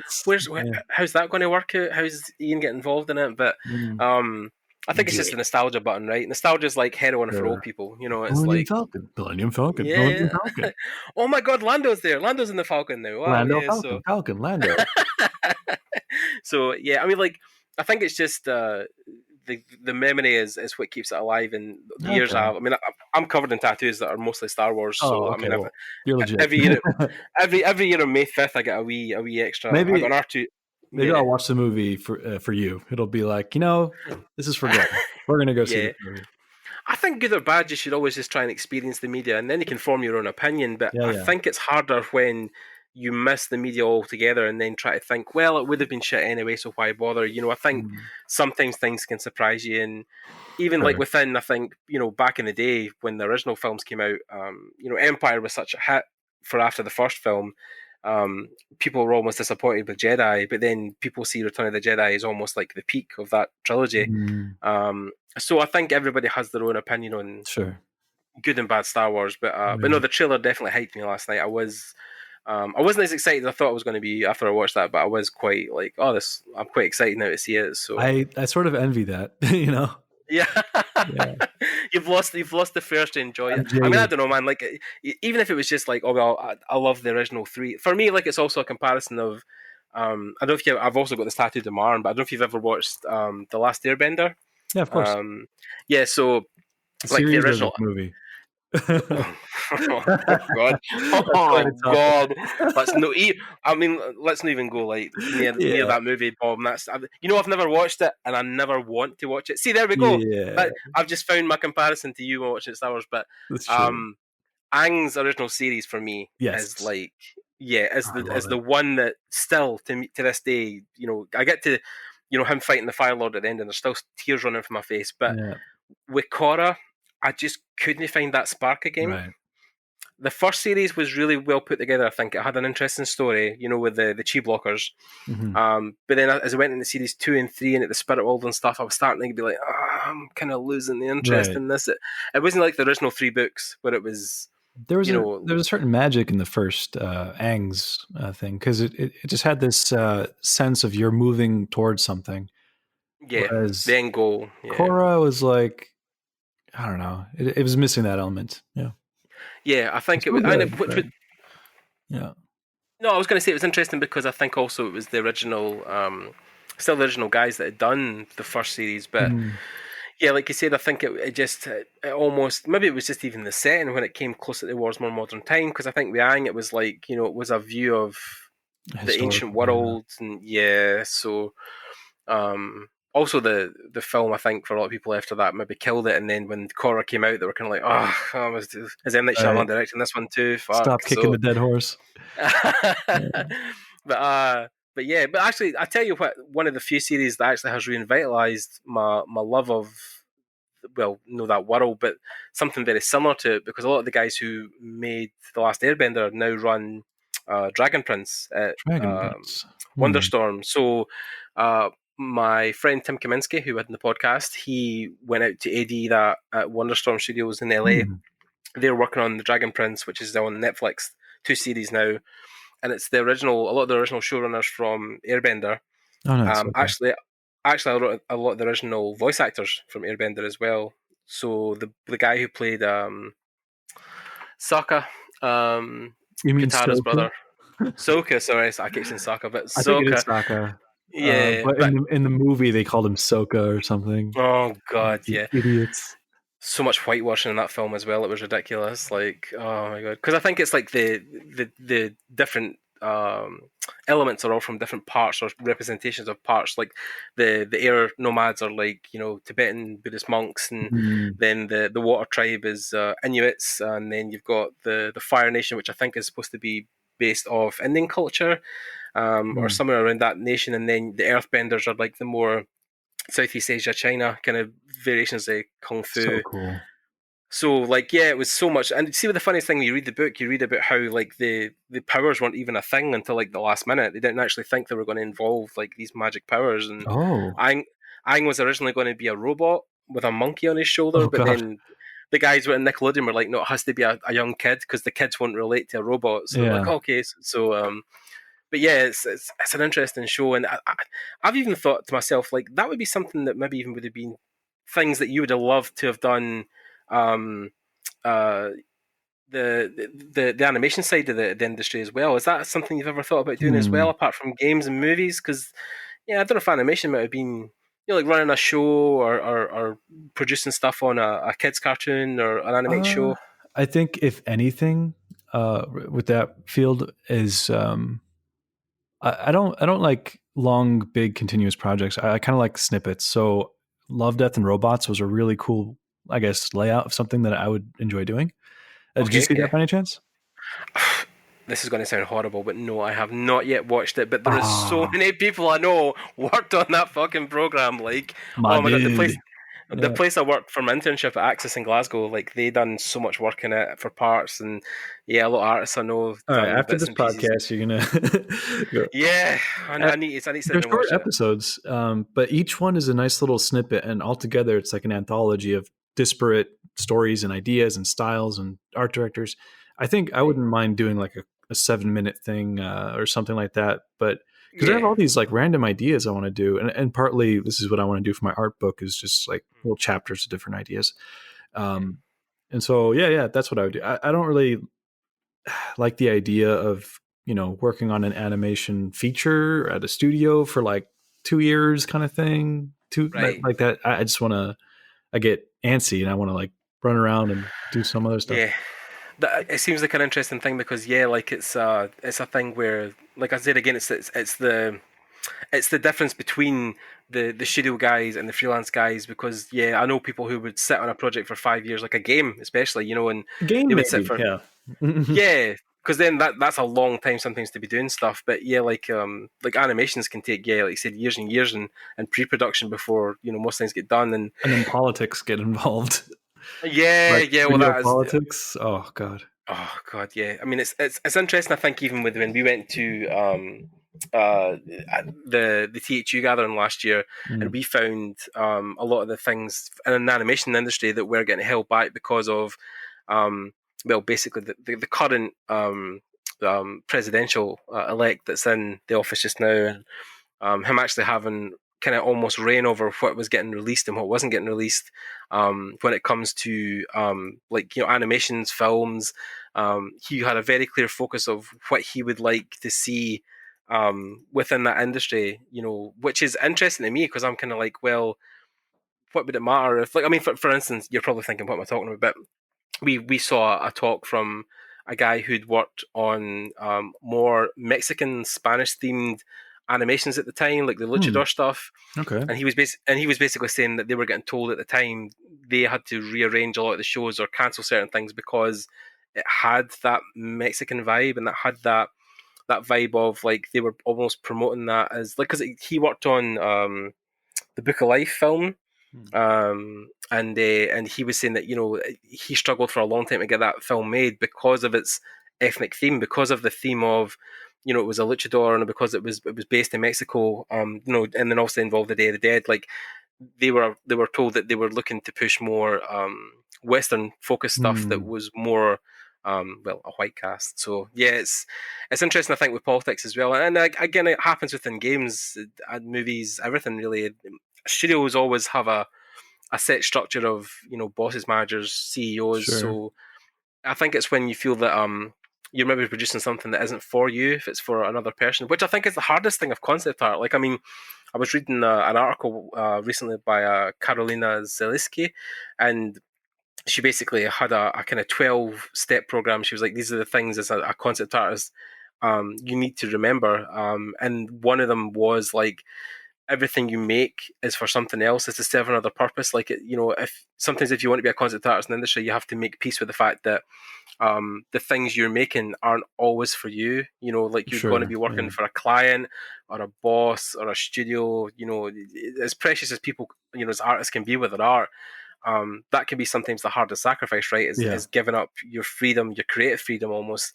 yeah.
how's that going to work out? How's Ian get involved in it? But
Mm,
I think it's
yeah,
just a nostalgia button, right? Nostalgia is like heroin for old
sure.
people. It's
Millennium
like,
Falcon, Millennium Falcon, Millennium
yeah,
Falcon,
oh my God, Lando's there. Lando's in the Falcon now. Wow,
Lando
yeah.
Falcon,
So,
Falcon, Lando.
so yeah, I mean, like, I think it's just the memory is what keeps it alive. And the years
Okay.
I mean, I'm covered in tattoos that are mostly Star Wars.
Oh,
So I
okay.
mean,
Well, you're legit.
every year, every year on May 5th, I get a wee extra. I got
maybe
an R2.
maybe
Yeah.
I'll watch the movie for you. It'll be like this is for Glenn. We're gonna go see
Yeah.
this movie.
I think good or bad, you should always just try and experience the media, and then you can form your own opinion. But
Yeah,
I
yeah.
think it's harder when you miss the media altogether and then try to think, well, it would have been shit anyway, so why bother? I think
Mm,
sometimes things can surprise you, and even like
sure.
within, I think back in the day when the original films came out, Empire was such a hit for after the first film. Um, People were almost disappointed with Jedi, but then people see Return of the Jedi as almost like the peak of that trilogy.
Mm,
So I think everybody has their own opinion on
sure.
good and bad Star Wars, but no,
Yeah.
the trailer definitely hyped me last night. I wasn't as excited as I thought I was going to be after I watched that, but I was quite like, oh, this I'm quite excited now to see it. So
I sort of envy that.
yeah,
Yeah.
you've lost the first to enjoy
I'm
it. I mean, I
jaded.
don't know, man. Like even if it was just like, oh well, I love the original three. For me, like it's also a comparison of. I don't know if I've also got this tattooed on my arm, but I don't know if you've ever watched The Last Airbender.
Yeah, of course.
Yeah, so
The
like the
series or the
original.
movie.
Oh God!
That's quite a
Oh
topic.
God! Let's no. I mean, let's not even go like near
Yeah.
that movie, Bob. And I've never watched it, and I never want to watch it. See, there we go.
Yeah.
I've just found my comparison to you watching Star Wars. But
That's true.
um, Aang's original series for me is
Yes.
like, yeah,
I
is
love
the
it.
one that still to me to this day, I get to, him fighting the Fire Lord at the end, and there's still tears running from my face. But
Yeah.
with Korra, I just couldn't find that spark again.
Right.
The first series was really well put together. I think it had an interesting story, with the chi blockers.
Hmm.
But then as I went into series 2 and 3 and at the Spirit World and stuff, I was starting to be like, I'm kind of losing the interest
Right.
in this. It wasn't like the original 3 books where it was,
There was a certain magic in the first Aang's thing because it just had this sense of you're moving towards something,
yeah,
whereas
the end goal. Yeah,
Korra was like I don't know, it was missing that element. Yeah,
yeah. I
it's
think it
still
was, and
good, but yeah.
no, I was going to say it was interesting because I think also it was the original, still the original guys that had done the first series, but.
Mm,
Yeah, like you said, I think it almost maybe it was just even the setting when it came closer to War's more modern time because I think with Aang it was like it was a view of the ancient
historical, yeah.
world and yeah, so um also the film, I think, for a lot of people after that maybe killed it. And then when Korra came out, they were kind of like, oh, is M Night
Right.
Shyamalan directing this one too?
Stop
Fuck.
kicking
So,
the dead horse.
but but yeah, but actually, I tell you what, one of the few series that actually has revitalized my love of, well, no, that world, but something very similar to it, because a lot of the guys who made The Last Airbender now run Dragon Prince at
Dragon Prince.
Wonderstorm. So my friend Tim Kaminsky, who had in the podcast, he went out to AD that at Wonderstorm Studios in LA.
Hmm.
They're working on the Dragon Prince, which is on Netflix, 2 series now, and it's a lot of the original showrunners from Airbender.
Oh, nice. Okay.
Actually, I wrote a lot of the original voice actors from Airbender as well. So the guy who played Sokka,
You mean
Katara's
Sokka?
brother, Sokka. Sorry, I keep saying Sokka, but
I think it is
Sokka.
Sokka.
Yeah,
But
but
in the movie they called him Soka or something.
oh god,
You
yeah.
idiots.
So much whitewashing in that film as well. It was ridiculous. Like, oh my god, because I think it's like the different elements are all from different parts or representations of parts. Like the air nomads are like, Tibetan Buddhist monks, and
Mm,
then the water tribe is Inuits, and then you've got the Fire Nation, which I think is supposed to be based off Indian culture, or
mm.
somewhere around that nation, and then the Earthbenders are like the more Southeast Asia, China kind of variations of kung
So
fu.
cool.
So like, yeah, it was so much. And see, what the funniest thing, when you read the book, you read about how like the powers weren't even a thing until like the last minute. They didn't actually think they were going to involve like these magic powers. And
Oh.
Aang was originally going to be a robot with a monkey on his shoulder,
Oh
but
god.
then the guys at Nickelodeon were like, no, it has to be a young kid because the kids won't relate to a robot. So they're like,
Yeah.
okay, but yeah, it's an interesting show, and I've even thought to myself, like, that would be something that maybe even would have been things that you would have loved to have done. Um, uh, the animation side of the industry as well. Is that something you've ever thought about doing as well,
Hmm.
apart from games and movies? Because yeah, I don't know if animation might have been, like running a show, or producing stuff on a kids cartoon or an animated
Uh,
show.
I think if anything, with that field is, I don't like long, big, continuous projects. I kind of like snippets. So, Love, Death, and Robots was a really cool, I guess, layout of something that I would enjoy doing. Did you
Okay,
see that
yeah.
by any chance?
This is going to sound horrible, but no, I have not yet watched it. But there is so
Ah,
many people I know worked on that fucking program. Like,
my
oh my god,
dude.
the
Yeah.
place I worked for my internship at Axis in Glasgow, like they done so much work in it for parts, and yeah, a lot of artists I know
All right.
done
After
bits
this
and pieces.
podcast, you're gonna go.
Yeah,
Uh,
I need to sit
They're
down and
short
watch it.
episodes, but each one is a nice little snippet, and altogether, it's like an anthology of disparate stories and ideas and styles and art directors. I think I
Right.
wouldn't mind doing like a 7 minute thing or something like that, but because I have
Yeah.
all these like random ideas I want to do, and partly this is what I want to do for my art book is just like little chapters of different ideas.
Yeah.
Um, and so yeah, that's what I would do. I don't really like the idea of working on an animation feature at a studio for like 2 years kind of thing two
Right.
like that. I just want to, I get antsy and I want to like run around and do some other stuff.
Yeah. It seems like an interesting thing because yeah, like it's a thing where, like I said again, it's the difference between the studio guys and the freelance guys, because yeah, I know people who would sit on a project for 5 years, like a game especially, and
Game
they would sit
maybe,
for,
yeah.
yeah, because then that's a long time sometimes to be doing stuff. But yeah, like animations can take, yeah, like you said, years and years and pre-production before most things get done. And
And then politics get involved.
yeah,
Like
yeah, well
studio
that is,
politics, oh god.
oh god, yeah. I mean, it's interesting. I think even with when we went to uh the THU gathering last year, and
Mm.
we found a lot of the things in the animation industry that were getting held back because of well, basically the current presidential elect that's in the office just now, and him actually having kind of almost reign over what was getting released and what wasn't getting released, when it comes to like animations, films. He had a very clear focus of what he would like to see within that industry, which is interesting to me because I'm kind of like, well, what would it matter if, like, I mean, for instance, you're probably thinking, what am I talking about? But we saw a talk from a guy who'd worked on more Mexican Spanish themed animations at the time, like the luchador stuff.
Okay.
And he was basically saying that they were getting told at the time they had to rearrange a lot of the shows or cancel certain things because it had that Mexican vibe, and that had that vibe of like they were almost promoting that as like, because he worked on the Book of Life film, and he was saying that, you know, he struggled for a long time to get that film made because of its ethnic theme, because of the theme of, you know, it was a luchador, and because it was based in Mexico, you know, and then also involved the Day of the Dead. Like they were told that they were looking to push more Western focused stuff that was more well, a white cast. So yeah, it's interesting, I think, with politics as well, and again, it happens within games and movies, everything really. Studios always have a set structure of, you know, bosses, managers, CEOs.
Sure.
So I think it's when you feel that you're maybe producing something that isn't for you, if it's for another person, which I think is the hardest thing of concept art. Like, I mean, I was reading an article recently by Karolina Zeliski, and she basically had a kind of 12-step program. She was like, these are the things as a concept artist you need to remember. And one of them was like, everything you make is for something else. It's to serve another purpose. Like, you know, if sometimes if you want to be a concept artist in the industry, you have to make peace with the fact that the things you're making aren't always for you. You know, like you're going to be working for a client or a boss or a studio. You know, as precious as people, you know, as artists can be with their art, that can be sometimes the hardest sacrifice, right? Is giving up your freedom, your creative freedom almost.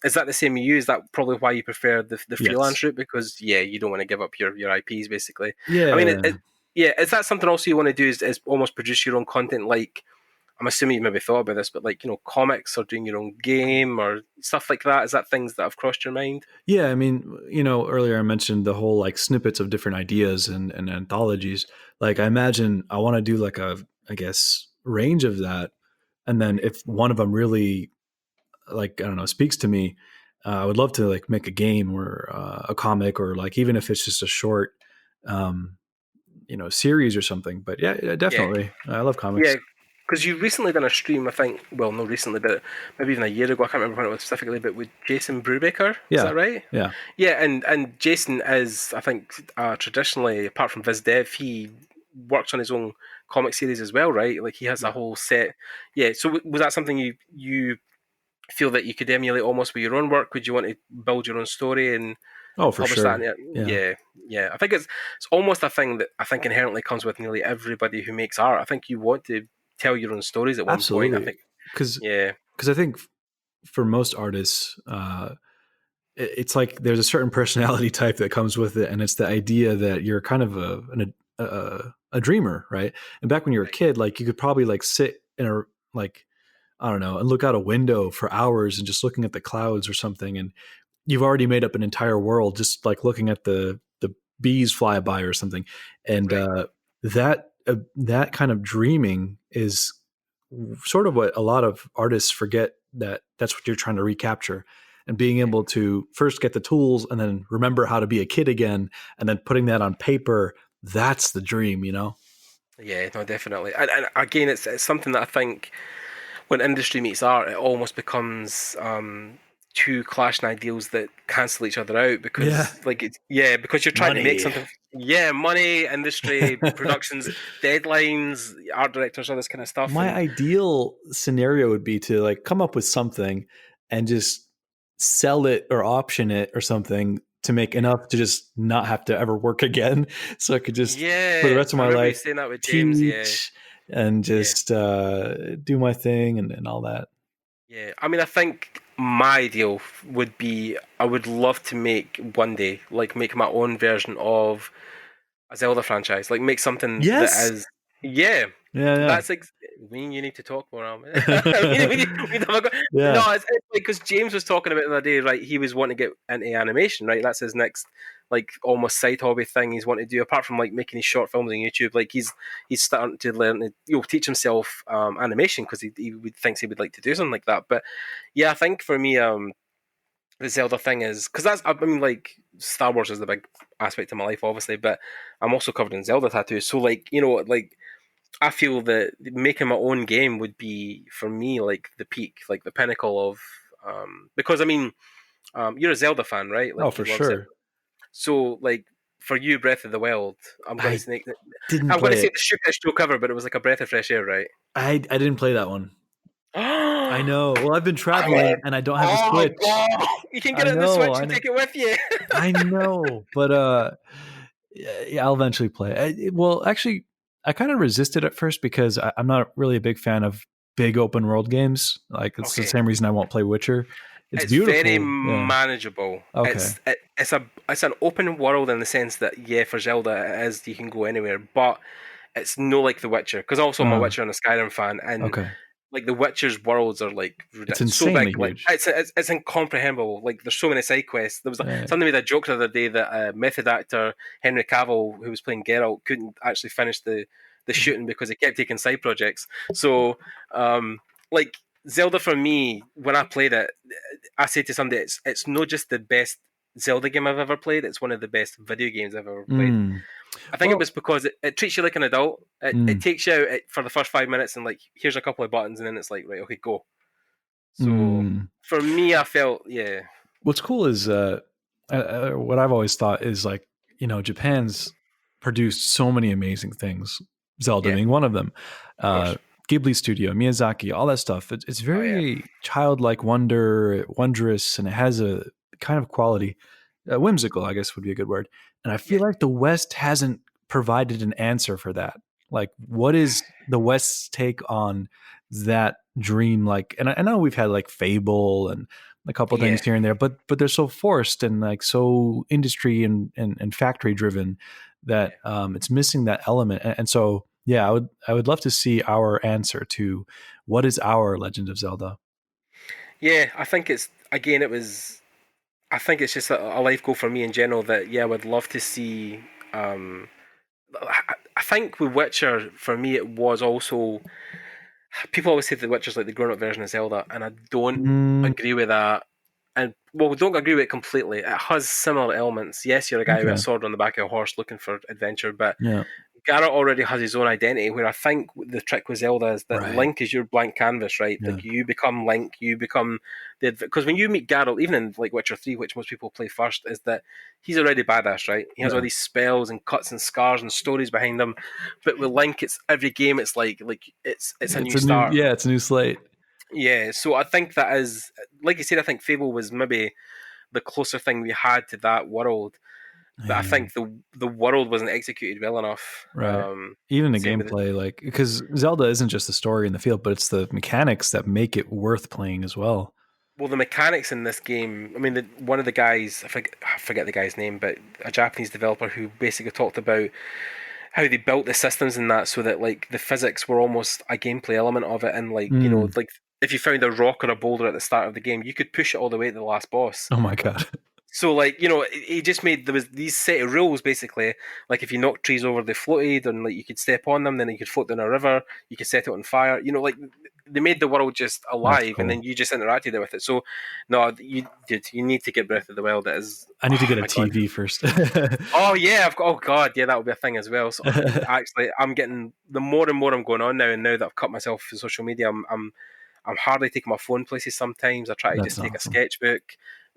Is that the same with you? Is that probably why you prefer the freelance route? Because you don't want to give up your IPs, basically.
Yeah.
I mean, is that something also you want to do? Is almost produce your own content? Like, I'm assuming you maybe thought about this, but like, you know, comics or doing your own game or stuff like that. Is that things that have crossed your mind?
Yeah, I mean, you know, earlier I mentioned the whole like snippets of different ideas and anthologies. Like, I imagine I want to do like I guess, range of that. And then if one of them really, like, I don't know, speaks to me, I would love to like make a game or a comic, or like even if it's just a short, um, you know, series or something. But yeah, definitely, I love comics.
Yeah, because you recently done a stream, I think. Well, not recently, but maybe even a year ago. I can't remember when it was specifically, but with Jason Brubaker. Is
Yeah,
that right?
yeah,
Yeah, and Jason is, I think, traditionally, apart from Viz Dev, he works on his own comic series as well, right? Like he has a whole set. Yeah. So was that something you feel that you could emulate almost with your own work? Would you want to build your own story and
oh, for
publish that?
sure. Yeah,
Yeah. I think it's almost a thing that I think inherently comes with nearly everybody who makes art. I think you want to tell your own stories at one point. I
absolutely.
think,
Because
yeah,
I think for most artists, it's like there's a certain personality type that comes with it, and it's the idea that you're kind of a dreamer, right? And back when you were a kid, like you could probably like sit in a like, I don't know, and look out a window for hours and just looking at the clouds or something, and you've already made up an entire world just like looking at the bees fly by or something. And
right,
that kind of dreaming is sort of what a lot of artists forget, that that's what you're trying to recapture, and being
yeah.
able to first get the tools and then remember how to be a kid again, and then putting that on paper. That's the dream, you know?
Yeah, no, definitely. And again, it's something that I think when industry meets art, it almost becomes two clashing ideals that cancel each other out
Yeah.
because, like, because you're trying to make
Money.
something. Yeah, money, industry, productions, deadlines, art directors, all this kind of stuff,
My
and
ideal scenario would be to like come up with something and just sell it or option it or something to make enough to just not have to ever work again. So I could just, for the
yeah,
rest of
I
my
remember you
life,
saying that with James. Yeah,
teach and
yeah.
just do my thing and all that.
Yeah, I mean, I think my ideal would be I would love to make one day, like, make my own version of a Zelda franchise, like make something that
Yes.
is, yeah,
Yeah.
that's we you need to talk more, Ahmed. We need to have a
Yeah.
no, it's because James was talking about the other day, right? He was wanting to get into animation, right? That's his next, like, almost side hobby thing he's wanting to do. Apart from like making his short films on YouTube, like he's starting to learn to, you know, teach himself animation because thinks he would like to do something like that. But yeah, I think for me, the Zelda thing is because I mean, like, Star Wars is the big aspect of my life, obviously, but I'm also covered in Zelda tattoos. So, like, you know, like, I feel that making my own game would be for me like the peak, like the pinnacle of because I mean, you're a Zelda fan, right?
Oh,
Like,
for
you love Zelda.
sure.
So like for you, Breath of the Wild, I'm going to
I
say
didn't
I'm going to
play
say
it.
the Super Show cover, but it was like a breath of fresh air, right?
I didn't play that one. I
Oh,
know. Well, I've been traveling
Ahmed.
and I don't have a
Oh
Switch.
god, you can get
I
it on the
know.
Switch
I
and
know.
take it with you.
I know. But yeah, I'll eventually play it. Well, actually, I kind of resisted at first because I'm not really a big fan of big open world games. Like it's the
Okay,
same reason I won't play Witcher. It's
it's very
beautiful. Yeah.
manageable.
Okay.
It's an open world in the sense that yeah, for Zelda it is you can go anywhere, but it's no like The Witcher because also I'm a
Uh,
Witcher and a Skyrim fan, and
okay.
like The Witcher's worlds are like
It's
so big,
insanely
like
huge.
it's incomprehensible. Like there's so many side quests. There was
Right.
somebody made a joke the other day that method actor Henry Cavill, who was playing Geralt, couldn't actually finish the shooting because he kept taking side projects. So um, like Zelda for me, when I played it, I say to somebody, it's not just the best Zelda game I've ever played. It's one of the best video games I've ever played.
Mm.
I think it
Well,
was because it treats you like an adult. It
mm,
takes you out for the first 5 minutes and like here's a couple of buttons and then it's like right okay go. So
mm.
for me, I felt yeah
What's cool is what I've always thought is like, Japan's produced so many amazing things, Zelda
yeah
being one of them.
of
Uh,
course
Ghibli Studio, Miyazaki, all that stuff. It's
oh yeah
very childlike wonder, wondrous, and it has a kind of quality. Whimsical, I guess would be a good word. And I
yeah
feel like the West hasn't provided an answer for that. Like, what is the West's take on that dream? Like, and I know we've had like Fable and a couple things
yeah
here and there, but they're so forced and like so industry and factory driven that
yeah
it's missing that element. And so, yeah, I would love to see our answer to what is our Legend of Zelda.
yeah. I think it's again it was. I think it's just a life goal for me in general that yeah I would love to see. Um, I think with Witcher for me it was also people always say The Witcher's like the grown up version of Zelda, and I don't
Mm,
agree with that. And well, don't agree with it completely. It has similar elements. Yes, you're a guy with a
okay.
sword on the back of a horse looking for adventure, but
Yeah.
Garrett already has his own identity. Where I think the trick with Zelda is that
Right.
Link is your blank canvas, right?
Yeah.
Like you become Link, you become the because when you meet Garrett, even in like Witcher 3, which most people play first, is that he's already badass, right? He has all
Yeah.
these spells and cuts and scars and stories behind him. But with Link, it's every game. It's like it's a new start.
It's a new slate.
Yeah, so I think that is, like you said, I think Fable was maybe the closer thing we had to that world, but I
Yeah.
think the world wasn't executed well enough.
Right. Even the
Same with
gameplay, like because Zelda isn't just the story in the field, but it's the mechanics that make it worth playing as well.
well, the mechanics in this game. I mean, one of the guys, I forget the guy's name, but a Japanese developer who basically talked about how they built the systems in that so that like the physics were almost a gameplay element of it, and like
Mm.
like if you found a rock or a boulder at the start of the game, you could push it all the way to the last boss.
Oh my god.
So like he just made there was these set of rules basically. Like if you knock trees over, they floated, and like you could step on them, then you could float down a river. You could set it on fire. Like they made the world just
That's
alive, and then
cool.
you just interacted with it. So no, you need to get Breath of the Wild. It is
I need to
oh
get a
my god.
TV first.
Oh yeah, I've got. Oh god, yeah, that would be a thing as well. So actually, I'm getting the more and more I'm going on now, and now that I've cut myself for social media, I'm hardly taking my phone places. Sometimes I try to
That's
just take a
awesome.
sketchbook.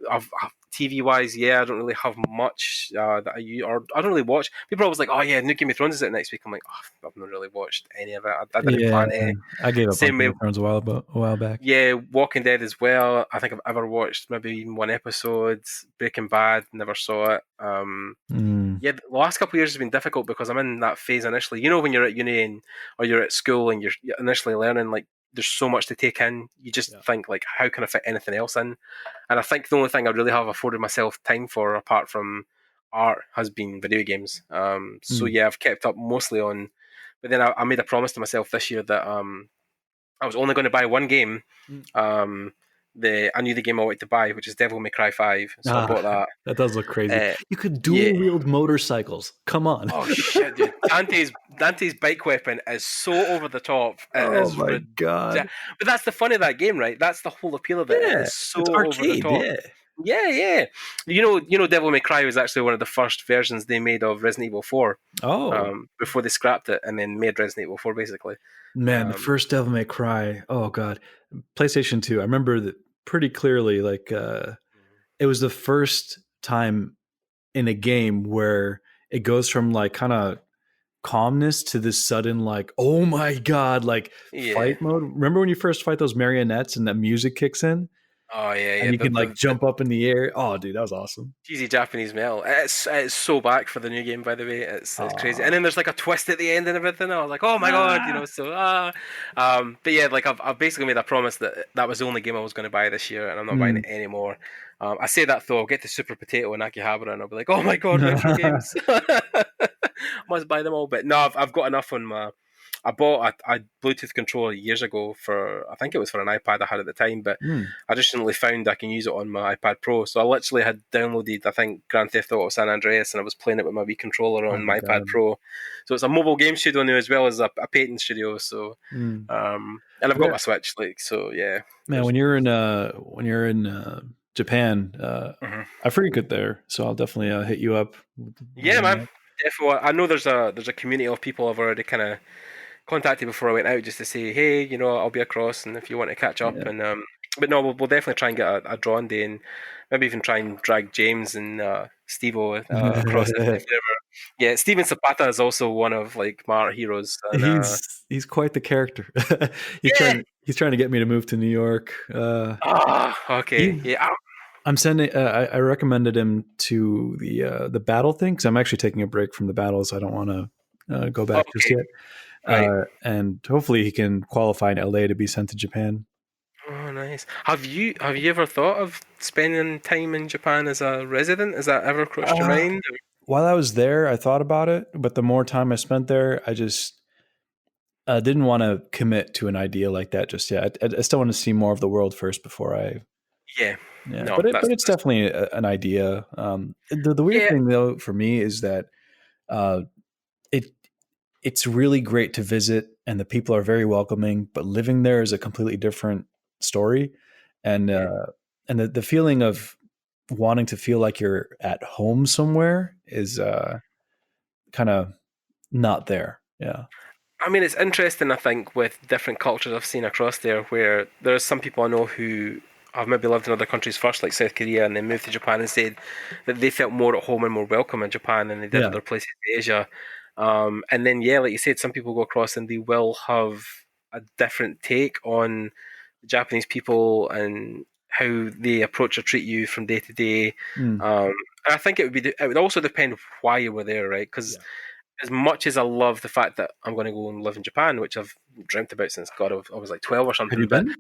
I've TV wise, yeah, I don't really have much that I use, or I don't really watch. People are always like, "Oh yeah, new Game of Thrones is it next week?" I'm like, oh, I've not really watched any of it. I didn't
Yeah,
plan to.
I gave up on
Same
Game
way,
of Thrones a while back.
yeah, Walking Dead as well. I think I've ever watched maybe even one episode. Breaking Bad, never saw it.
Mm,
Yeah, the last couple of years has been difficult because I'm in that phase initially. When you're at uni or you're at school and you're initially learning, like there's so much to take in. You just
yeah.
think like, how can I fit anything else in? And I think the only thing I really have afforded myself time for, apart from art, has been video games. So
Mm,
yeah, I've kept up mostly on. But then I made a promise to myself this year that I was only going to buy one game.
mm.
Um, I knew the game I wanted to buy, which is Devil May Cry 5. So I
Ah,
bought that.
that does look crazy. You could
Yeah,
dual wield motorcycles. Come on.
oh shit, dude! Dante's bike weapon is so over the top. It
Oh
is
my
But
god.
that's the fun of that game, right? That's the whole appeal of it. It
Yeah,
is so
it's
over the
arcade.
top.
Yeah.
Yeah, yeah. Devil May Cry was actually one of the first versions they made of Resident Evil 4.
Oh
Before they scrapped it and then made Resident Evil 4, basically.
man, the
Um,
first Devil May Cry. Oh god, PlayStation 2. I remember that pretty clearly. Like it was the first time in a game where it goes from like kind of calmness to this sudden like, oh my god, like
Yeah.
fight mode. Remember when you first fight those marionettes and that music kicks in
Oh yeah,
and
yeah.
you can like
The
jump up in the air? Oh, dude, that was awesome.
cheesy Japanese metal. It's so back for the new game, by the way. It's crazy. And then there's like a twist at the end and everything. I was like, oh my god, you know. So but yeah, like I've basically made a promise that that was the only game I was going to buy this year, and I'm not buying
Mm.
it anymore. I say that though, I'll get to Super Potato and Akihabara, and I'll be like, oh my god, retro games. Must buy them all. But no, I've got enough on my. I bought a Bluetooth controller years ago for, I think it was for an iPad I had at the time, but
Mm.
I just recently found I can use it on my iPad Pro. So I literally had downloaded, I think, Grand Theft Auto San Andreas, and I was playing it with my Wii controller
Oh
on
my
my iPad
god.
Pro. So it's a mobile game studio now as well as a painting studio. So,
Mm.
and I've got
Yeah,
my Switch, like, so yeah.
man. When you're in Japan,
Mhm.
I frequent there, so I'll definitely hit you up.
Yeah, man. Definitely. I know there's a community of people I've already kind of contacted before I went out just to say, hey, you know, I'll be across, and if you want to catch up,
Yeah.
and but no, we'll definitely try and get a drawn day, and maybe even try and drag James and Stevo across if they're ever. Yeah, Steven Zapata is also one of like my art heroes, and
He's quite the character.
yeah,
He's trying to get me to move to New York.
okay,
He
yeah,
I'm sending. I recommended him to the battle thing because I'm actually taking a break from the battles. I don't want to go back just
okay,
yet.
right.
And hopefully he can qualify in LA to be sent to Japan.
Oh, nice. Have you ever thought of spending time in Japan as a resident? Has that ever crossed your
Uh,
mind?
while I was there, I thought about it, but the more time I spent there, I just didn't want to commit to an idea like that just yet. I still want to see more of the world first before I.
Yeah,
Yeah,
no,
but it's
that's
definitely an idea. The weird
yeah,
thing though for me is that uh, it it's really great to visit, and the people are very welcoming. But living there is a completely different story, and
mhm.
the feeling of wanting to feel like you're at home somewhere is kind of not there. Yeah,
I mean, it's interesting, I think, with different cultures I've seen across there, where there are some people I know who have maybe lived in other countries first, like South Korea, and then moved to Japan and said that they felt more at home and more welcome in Japan than they did
yeah,
other places in Asia. And then, yeah, like you said, some people go across and they will have a different take on the Japanese people and how they approach or treat you from day to day.
mm,
And I think it would also depend why you were there, right? Because
yeah.
as much as I love the fact that I'm going to go and live in Japan, which I've dreamt about since God I was like 12 or
Have you
something, but
been?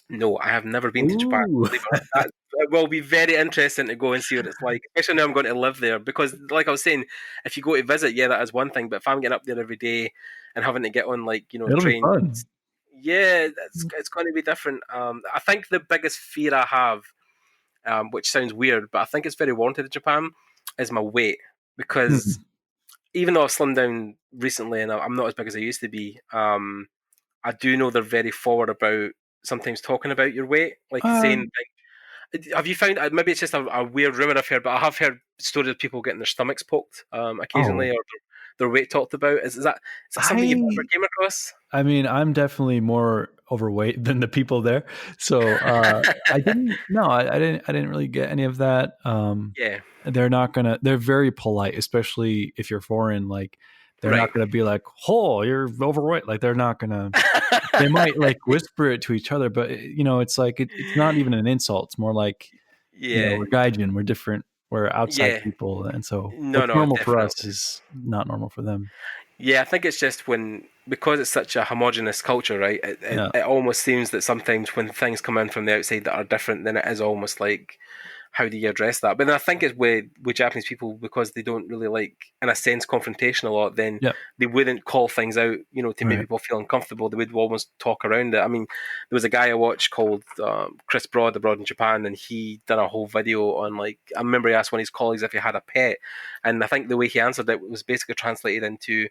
no, I have never been to Japan.
Ooh,
Believe it or not. It will be very interesting to go and see what it's like, especially now I'm going to live there. Because, like I was saying, if you go to visit, yeah, that is one thing. But if I'm getting up there every day and having to get on like
it'll be
trains,
fun.
yeah, it's going to be different. I think the biggest fear I have, which sounds weird, but I think it's very warranted in Japan, is my weight because
Mm.
even though I've slimmed down recently and I'm not as big as I used to be, I do know they're very forward about sometimes talking about your weight, like
Uh,
saying, like, have you found, maybe it's just a weird rumor I've heard, but I have heard stories of people getting their stomachs poked occasionally
oh,
or their weight talked about. Is that something you've ever
I
came across?
I mean, I'm definitely more overweight than the people there. So I didn't no, I didn't really get any of that.
Yeah,
They're very polite, especially if you're foreign. Like they're not
right.
gonna be like, "Oh, you're overweight." Like they're not gonna. They might like whisper it to each other, but it's like it's not even an insult. It's more like
Yeah,
we're gaijin, we're different, we're outside
yeah.
people, and so
No,
what's
no,
normal for
definitely.
us is not normal for them.
Yeah, I think it's just because it's such a homogenous culture, right?
Yeah.
It almost seems that sometimes when things come in from the outside that are different, then it is almost like, how do you address that? But then I think it's with Japanese people because they don't really like, in a sense, confrontation a lot. Then
Yep.
they wouldn't call things out, to make
Right.
people feel uncomfortable. They would almost talk around it. I mean, there was a guy I watched called Chris Broad abroad in Japan, and he done a whole video on like, I remember he asked one of his colleagues if he had a pet, and I think the way he answered it was basically translated into,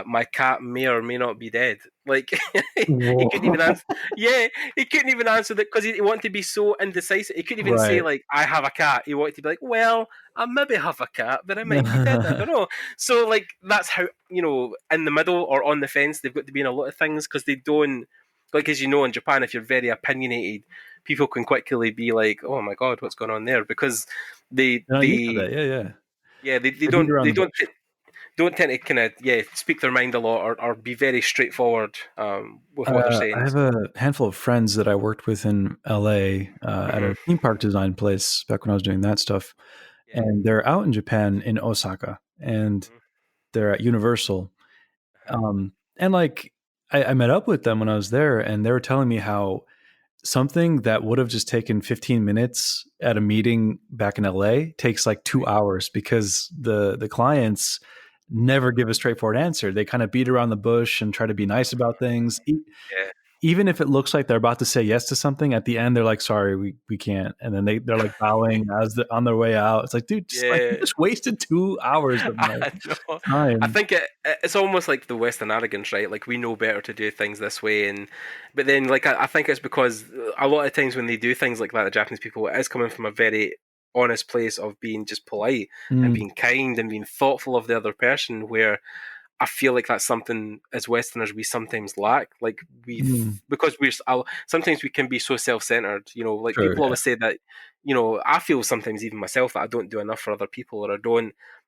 my cat may or may not be dead. Like he couldn't even
Whoa.
answer. Yeah, he couldn't even answer that because he wanted to be so indecisive. He couldn't even say
Right.
like, "I have a cat." He wanted to be like, "Well, I maybe have a cat, but it might be dead. I don't know." So like that's how in the middle or on the fence they've got to be in a lot of things because they don't. like, as you know, in Japan, if you're very opinionated, people can quickly be like, "Oh my god, what's going on there?" Because they
They're not used to
they
that. Yeah, yeah.
yeah they
They beat
don't
around
they
the
don't
bush.
don't tend to kind of speak their mind a lot, or be very straightforward with what they're
I
saying.
have a handful of friends that I worked with in LA at
Hmm.
a theme park design place back when I was doing that stuff.
Yeah.
And they're out in Japan in Osaka, and
Mhm.
they're at Universal.
Uh-huh.
And like, I met up with them when I was there, and they were telling me how something that would have just taken 15 minutes at a meeting back in LA takes like 2 hours because the clients never give a straightforward answer. They kind of beat around the bush and try to be nice about things.
Yeah.
Even if it looks like they're about to say yes to something, at the end they're like, "Sorry, we can't," and then they're like bowing as on their way out. It's like, dude, just like you
Yeah.
just wasted 2 hours of my
I know. I
time.
think it's almost like the Western arrogance, right? Like, we know better to do things this way, and but then, like, I think it's because a lot of times when they do things like that, the Japanese people, it is coming from a very honest place of being just polite and
Mm,
being kind and being thoughtful of the other person. Where I feel like that's something as Westerners we sometimes lack. Like,
mm,
because sometimes we can be so self-centered. Like,
sure,
people
yeah.
always say that. I feel sometimes even myself that I don't do enough for other people, or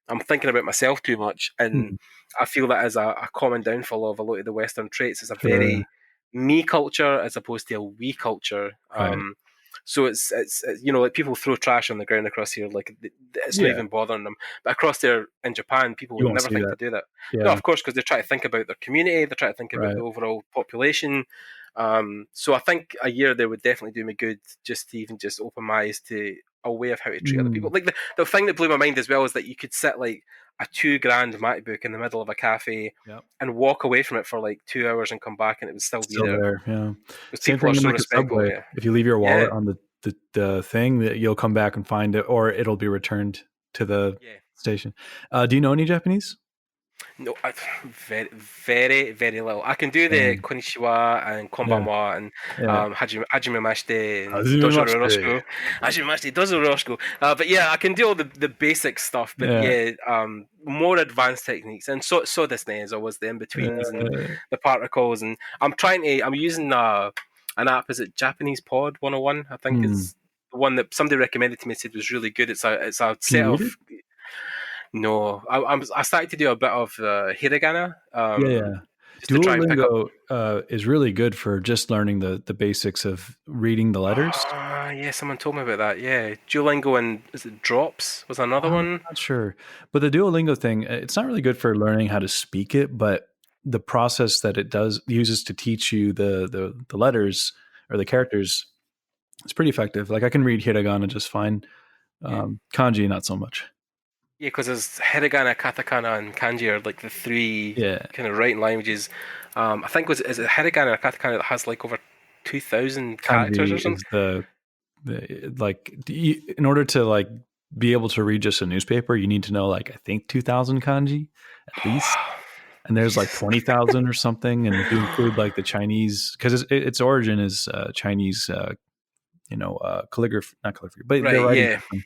I'm thinking about myself too much, and
Mm,
I feel that as a common downfall of a lot of the Western traits. It's a
sure,
very me culture as opposed to a we culture.
right.
So it's like, people throw trash on the ground across here, like, it's not
Yeah,
even bothering them. But across there in Japan, people
you
would
won't
never
see
think
that.
to do that. No,
Yeah,
of course, because they try to think about their community, they try to think about
right.
the overall population. So I think a year there would definitely do me good, just to even just open my eyes to a way of how to treat other people.
Mm,
Like, the thing that blew my mind as well is that you could sit like a 2 grand MacBook in the middle of a cafe
yep.
and walk away from it for like 2 hours and come back and it would still be
Still
there,
there. Yeah.
because
Same
people are
thing in
so
like a
respectful.
subway.
Yeah,
If you leave your
yeah,
wallet on the thing, that you'll come back and find it, or it'll be returned to the
yeah.
station. Do you know any Japanese?
No, very, very, very little. I can do the
Same.
konnichiwa and
Yeah.
konbanwa and
Yeah.
hajime mashite and dozo
Hajimemashite.
yoroshiku. Hajime mashite, dozo yoroshiku. But yeah, I can do all the basic stuff. But
Yeah.
yeah, more advanced techniques. And so this is always the in betweens and
Uh,
the particles. And I'm using an app. Is it Japanese Pod 101? I think
hmm.
is the one that somebody recommended to me, said was really good. It's a
Can
set
you read it?
of. No, I started to do a bit of hiragana,
Yeah, yeah.
just to try and pick up.
Duolingo is really good for just learning the basics of reading the letters.
Ah, yeah, someone told me about that. Yeah, Duolingo, and is it Drops was another
I'm
one.
not sure, but the Duolingo thing, it's not really good for learning how to speak it, but the process that it does uses to teach you the letters or the
Mhm.
characters, it's pretty effective. Like I can read hiragana just fine,
Yeah,
kanji not so much.
yeah, because there's hiragana, katakana, and kanji are like the three
Yeah,
kind of writing languages. I think is it hiragana or katakana that has like over 2,000 characters
kanji
or something.
is the like in order to like be able to read just a newspaper, you need to know like I think 2,000 kanji at least. And there's like
Jesus.
20,000 or something. And if you include like the Chinese, because its origin is Chinese, calligraphy, not calligraphy, but their
Right.
writing
Yeah.
system.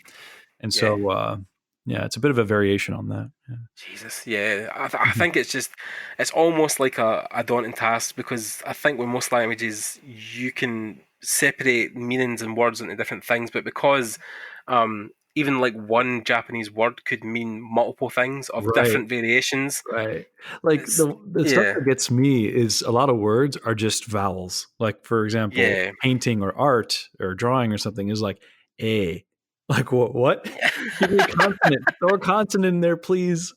And
Yeah.
so, yeah, it's a bit of a variation on that. Yeah.
Jesus, yeah. I
Mhm.
think it's almost like a daunting task, because I think with most languages you can separate meanings and words into different things, but because even like one Japanese word could mean multiple things of
Right,
different variations.
right. Like
It's
the stuff
yeah,
that gets me is a lot of words are just vowels. Like for example,
yeah,
painting or art or drawing or something is like a. Like what? Give me a consonant. Throw a consonant in there, please.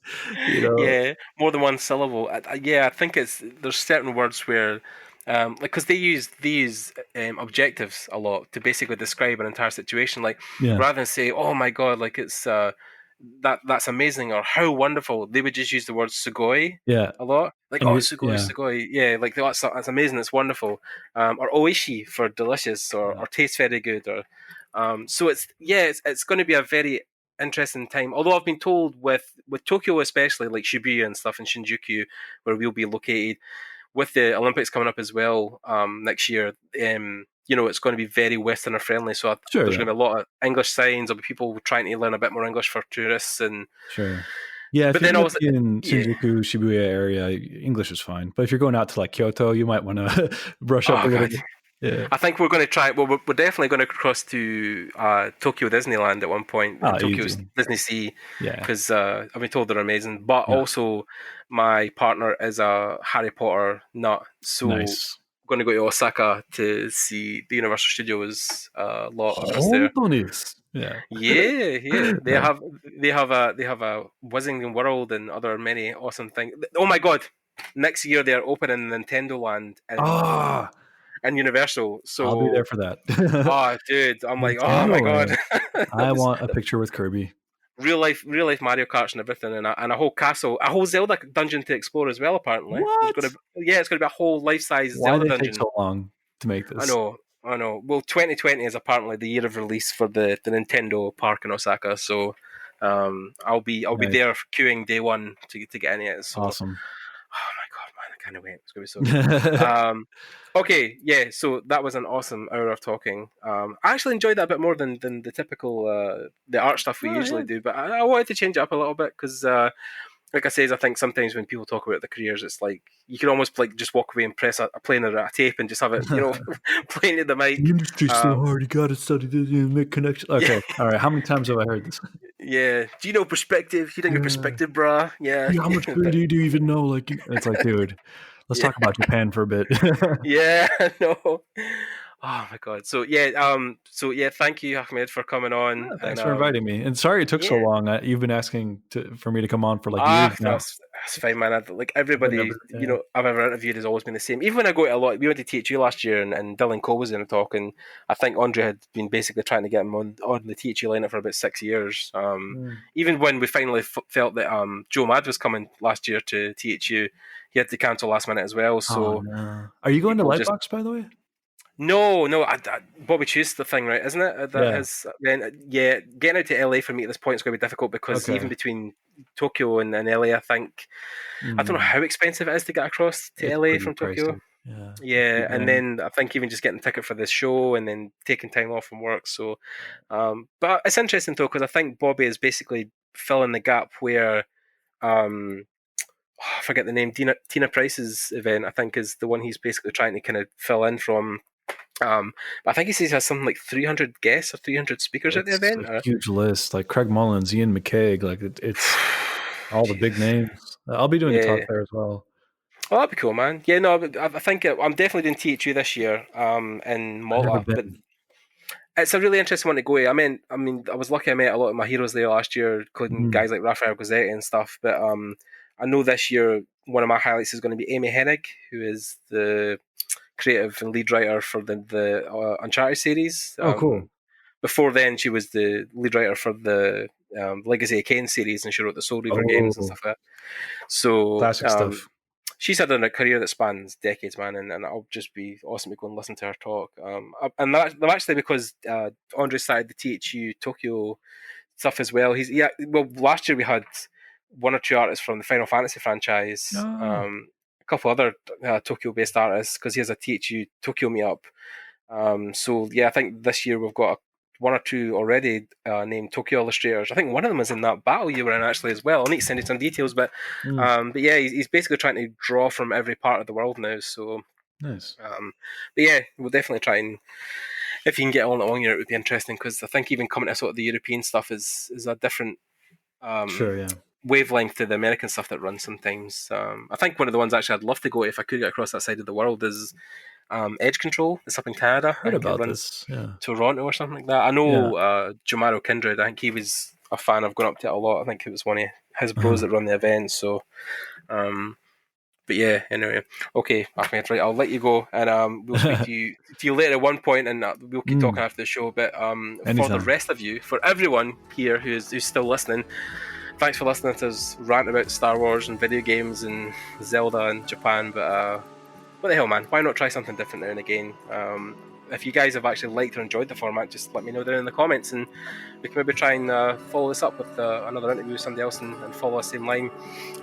You know.
yeah. More than one syllable. Yeah, I think there's certain words where, like, because they use objectives a lot to basically describe an entire situation. Like,
Yeah.
rather than say, "Oh my god," like it's that's amazing or how wonderful, they would just use the word "sugoi"
Yeah.
a lot. Like,
And
"Oh,
you
sugoi,
yeah.
sugoi," yeah, like that's amazing, it's wonderful. Or "oishi" for delicious,
Yeah.
or tastes very good, or so it's going to be a very interesting time. Although I've been told with Tokyo, especially like Shibuya and stuff, and Shinjuku, where we'll be located, with the Olympics coming up as well next year. It's going to be very Westerner friendly. So
Sure,
there's
yeah.
going to be a lot of English signs. There'll be people trying to learn a bit more English for tourists, and
Sure. Yeah, if
But
you're
then
going to
also,
be in
yeah.
Shinjuku, Shibuya area, English is fine. But if you're going out to like Kyoto, you might want to brush up
Oh
a little
god.
bit. Yeah.
I think we're going to try. Well, we're definitely going to cross to Tokyo Disneyland at one point, and
Oh,
Tokyo's
easy.
Disney Sea,
Yeah.
because I've been told they're amazing. But
Yeah.
also, my partner is a Harry Potter nut, so
Nice.
going to go to Osaka to see the Universal Studios lot across there.
本当です. Yeah.
Yeah, yeah. They
Nice.
have they have a Wizarding World and other many awesome things. Oh my god! Next year they're opening Nintendo Land
Ah,
and Universal.
I'll be there
So,
for that.
oh dude, I'm like, oh my
Nintendo
god,
Land.
that
I
was
want a picture with Kirby.
real life Mario Karts and everything, and a whole castle, a whole Zelda dungeon to explore as well. Apparently, there's
What?
gonna it's gonna be a whole life size
Why
Zelda
did it take
dungeon.
so long to make
I
this?
know, I know. Well, 2020 is apparently the year of release for the Nintendo park in Osaka, so I'll be
Nice.
there queuing day one to get in it. So,
Awesome.
oh my god, man, I can't wait. It's gonna be so good. Okay, yeah. So that was an awesome hour of talking. I actually enjoyed that a bit more than the typical the art stuff we
Oh,
usually
yeah.
do, but I wanted to change it up a little bit because. Like I says, I think sometimes when people talk about their careers, it's like you can almost like just walk away and press a plane or a tape and just have it, playing to the mic.
The industry's so hard. You got to study this and make connections. Okay.
Yeah,
All right. How many times have I heard this?
yeah. Do you know perspective? You don't get perspective, brah. Yeah.
How much
But,
do you even know? Like, it's like, dude, let's
yeah,
talk about Japan for a bit.
yeah. No. Oh my god. So yeah. Thank you, Ahmed, for coming on.
Thanks
And
for inviting me. And sorry it took so
yeah.
long. You've been asking for me to come on for like years now.
That's fine, man. Like
But
everybody,
never, yeah.
I've ever interviewed has always been the same. Even when I go to a lot, we went to THU last year, and Dylan Cole was in a talk, and I think Andre had been basically trying to get him on the THU lineup for about 6 years. Even when we finally felt that Joe Mad was coming last year to THU, he had to cancel last minute as well. So
Oh, no. Are you going to
people just
Lightbox, by the way?
no, Bobby Choo's the thing, right? Isn't it? That
Yeah.
is, then yeah. Getting out to LA for me at this point is going to be difficult because
Okay.
even between Tokyo and LA, I think I don't know how expensive it is to get across to
It's
LA
pretty
from Tokyo.
pricey. Yeah.
Yeah, and
Man.
then I think even just getting a ticket for this show and then taking time off from work. So, but it's interesting though because I think Bobby is basically filling the gap where I forget the name. Tina Price's event, I think, is the one he's basically trying to kind of fill in from. But I think he says he has something like 300 guests or 300 speakers at the
It's
event.
a huge list. Like Craig Mullins, Ian McCaig, like it's all the big names. I'll be doing a talk
Yeah.
there as well.
Oh, that'd be cool, man. Yeah, no, I think I'm definitely doing THU this year in
I've never
Malta, but
been.
it's a really interesting one to go to. I mean, I was lucky I met a lot of my heroes there last year, including
Mhm.
guys like Rafael Gozzetti and stuff. But I know this year one of my highlights is going to be Amy Hennig, who is the creative and lead writer for the Uncharted series.
Oh, cool.
Before then, she was the lead writer for the Legacy of Kain series, and she wrote the Soul Reaver games and
Oh,
stuff like that. So
classic stuff.
she's had a career that spans decades, man, and it'll just be awesome to go and listen to her talk. And that actually because Andre started the THU Tokyo stuff as well. Well, last year we had one or two artists from the Final Fantasy franchise,
Oh.
a couple other Tokyo-based artists because he has a THU Tokyo meetup. So yeah, I think this year we've got one or two already named Tokyo illustrators. I think one of them is in that battle you were in actually as well. I'll need to send you some details, but yeah, he's basically trying to draw from every part of the world now. So
Nice.
but yeah, we'll definitely try and if you can get along here, it would be interesting because I think even coming to sort of the European stuff is a different
Sure, yeah.
wavelength to the American stuff that runs sometimes. I think one of the ones actually I'd love to go if I could get across that side of the world is Edge Control. It's up in Canada.
Heard about this. Yeah.
Toronto or something like that. I know Jamaro Kindred. I think he was a fan. I've gone up to it a lot. I think it was one of his bros that run the event. So, but yeah. Anyway, okay, Ahmed. Right, I'll let you go, and we'll speak to you later at one point, and we'll keep talking after the show. But for the rest of you, for everyone here who's still listening, thanks for listening to us rant about Star Wars and video games and Zelda and Japan. But what the hell, man? Why not try something different now and again? If you guys have actually liked or enjoyed the format, just let me know down in the comments, and we can maybe try and follow this up with another interview with somebody else and follow the same line.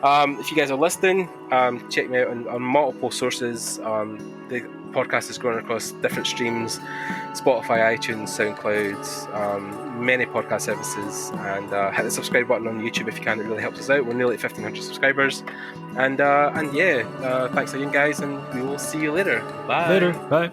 If you guys are listening, check me out on multiple sources. The podcast is growing across different streams: Spotify, iTunes, SoundCloud, many podcast services. And hit the subscribe button on YouTube if you can. It really helps us out. We're nearly at 1,500 subscribers. And yeah, thanks again, guys, and we will see you later. Bye.
Later. Bye.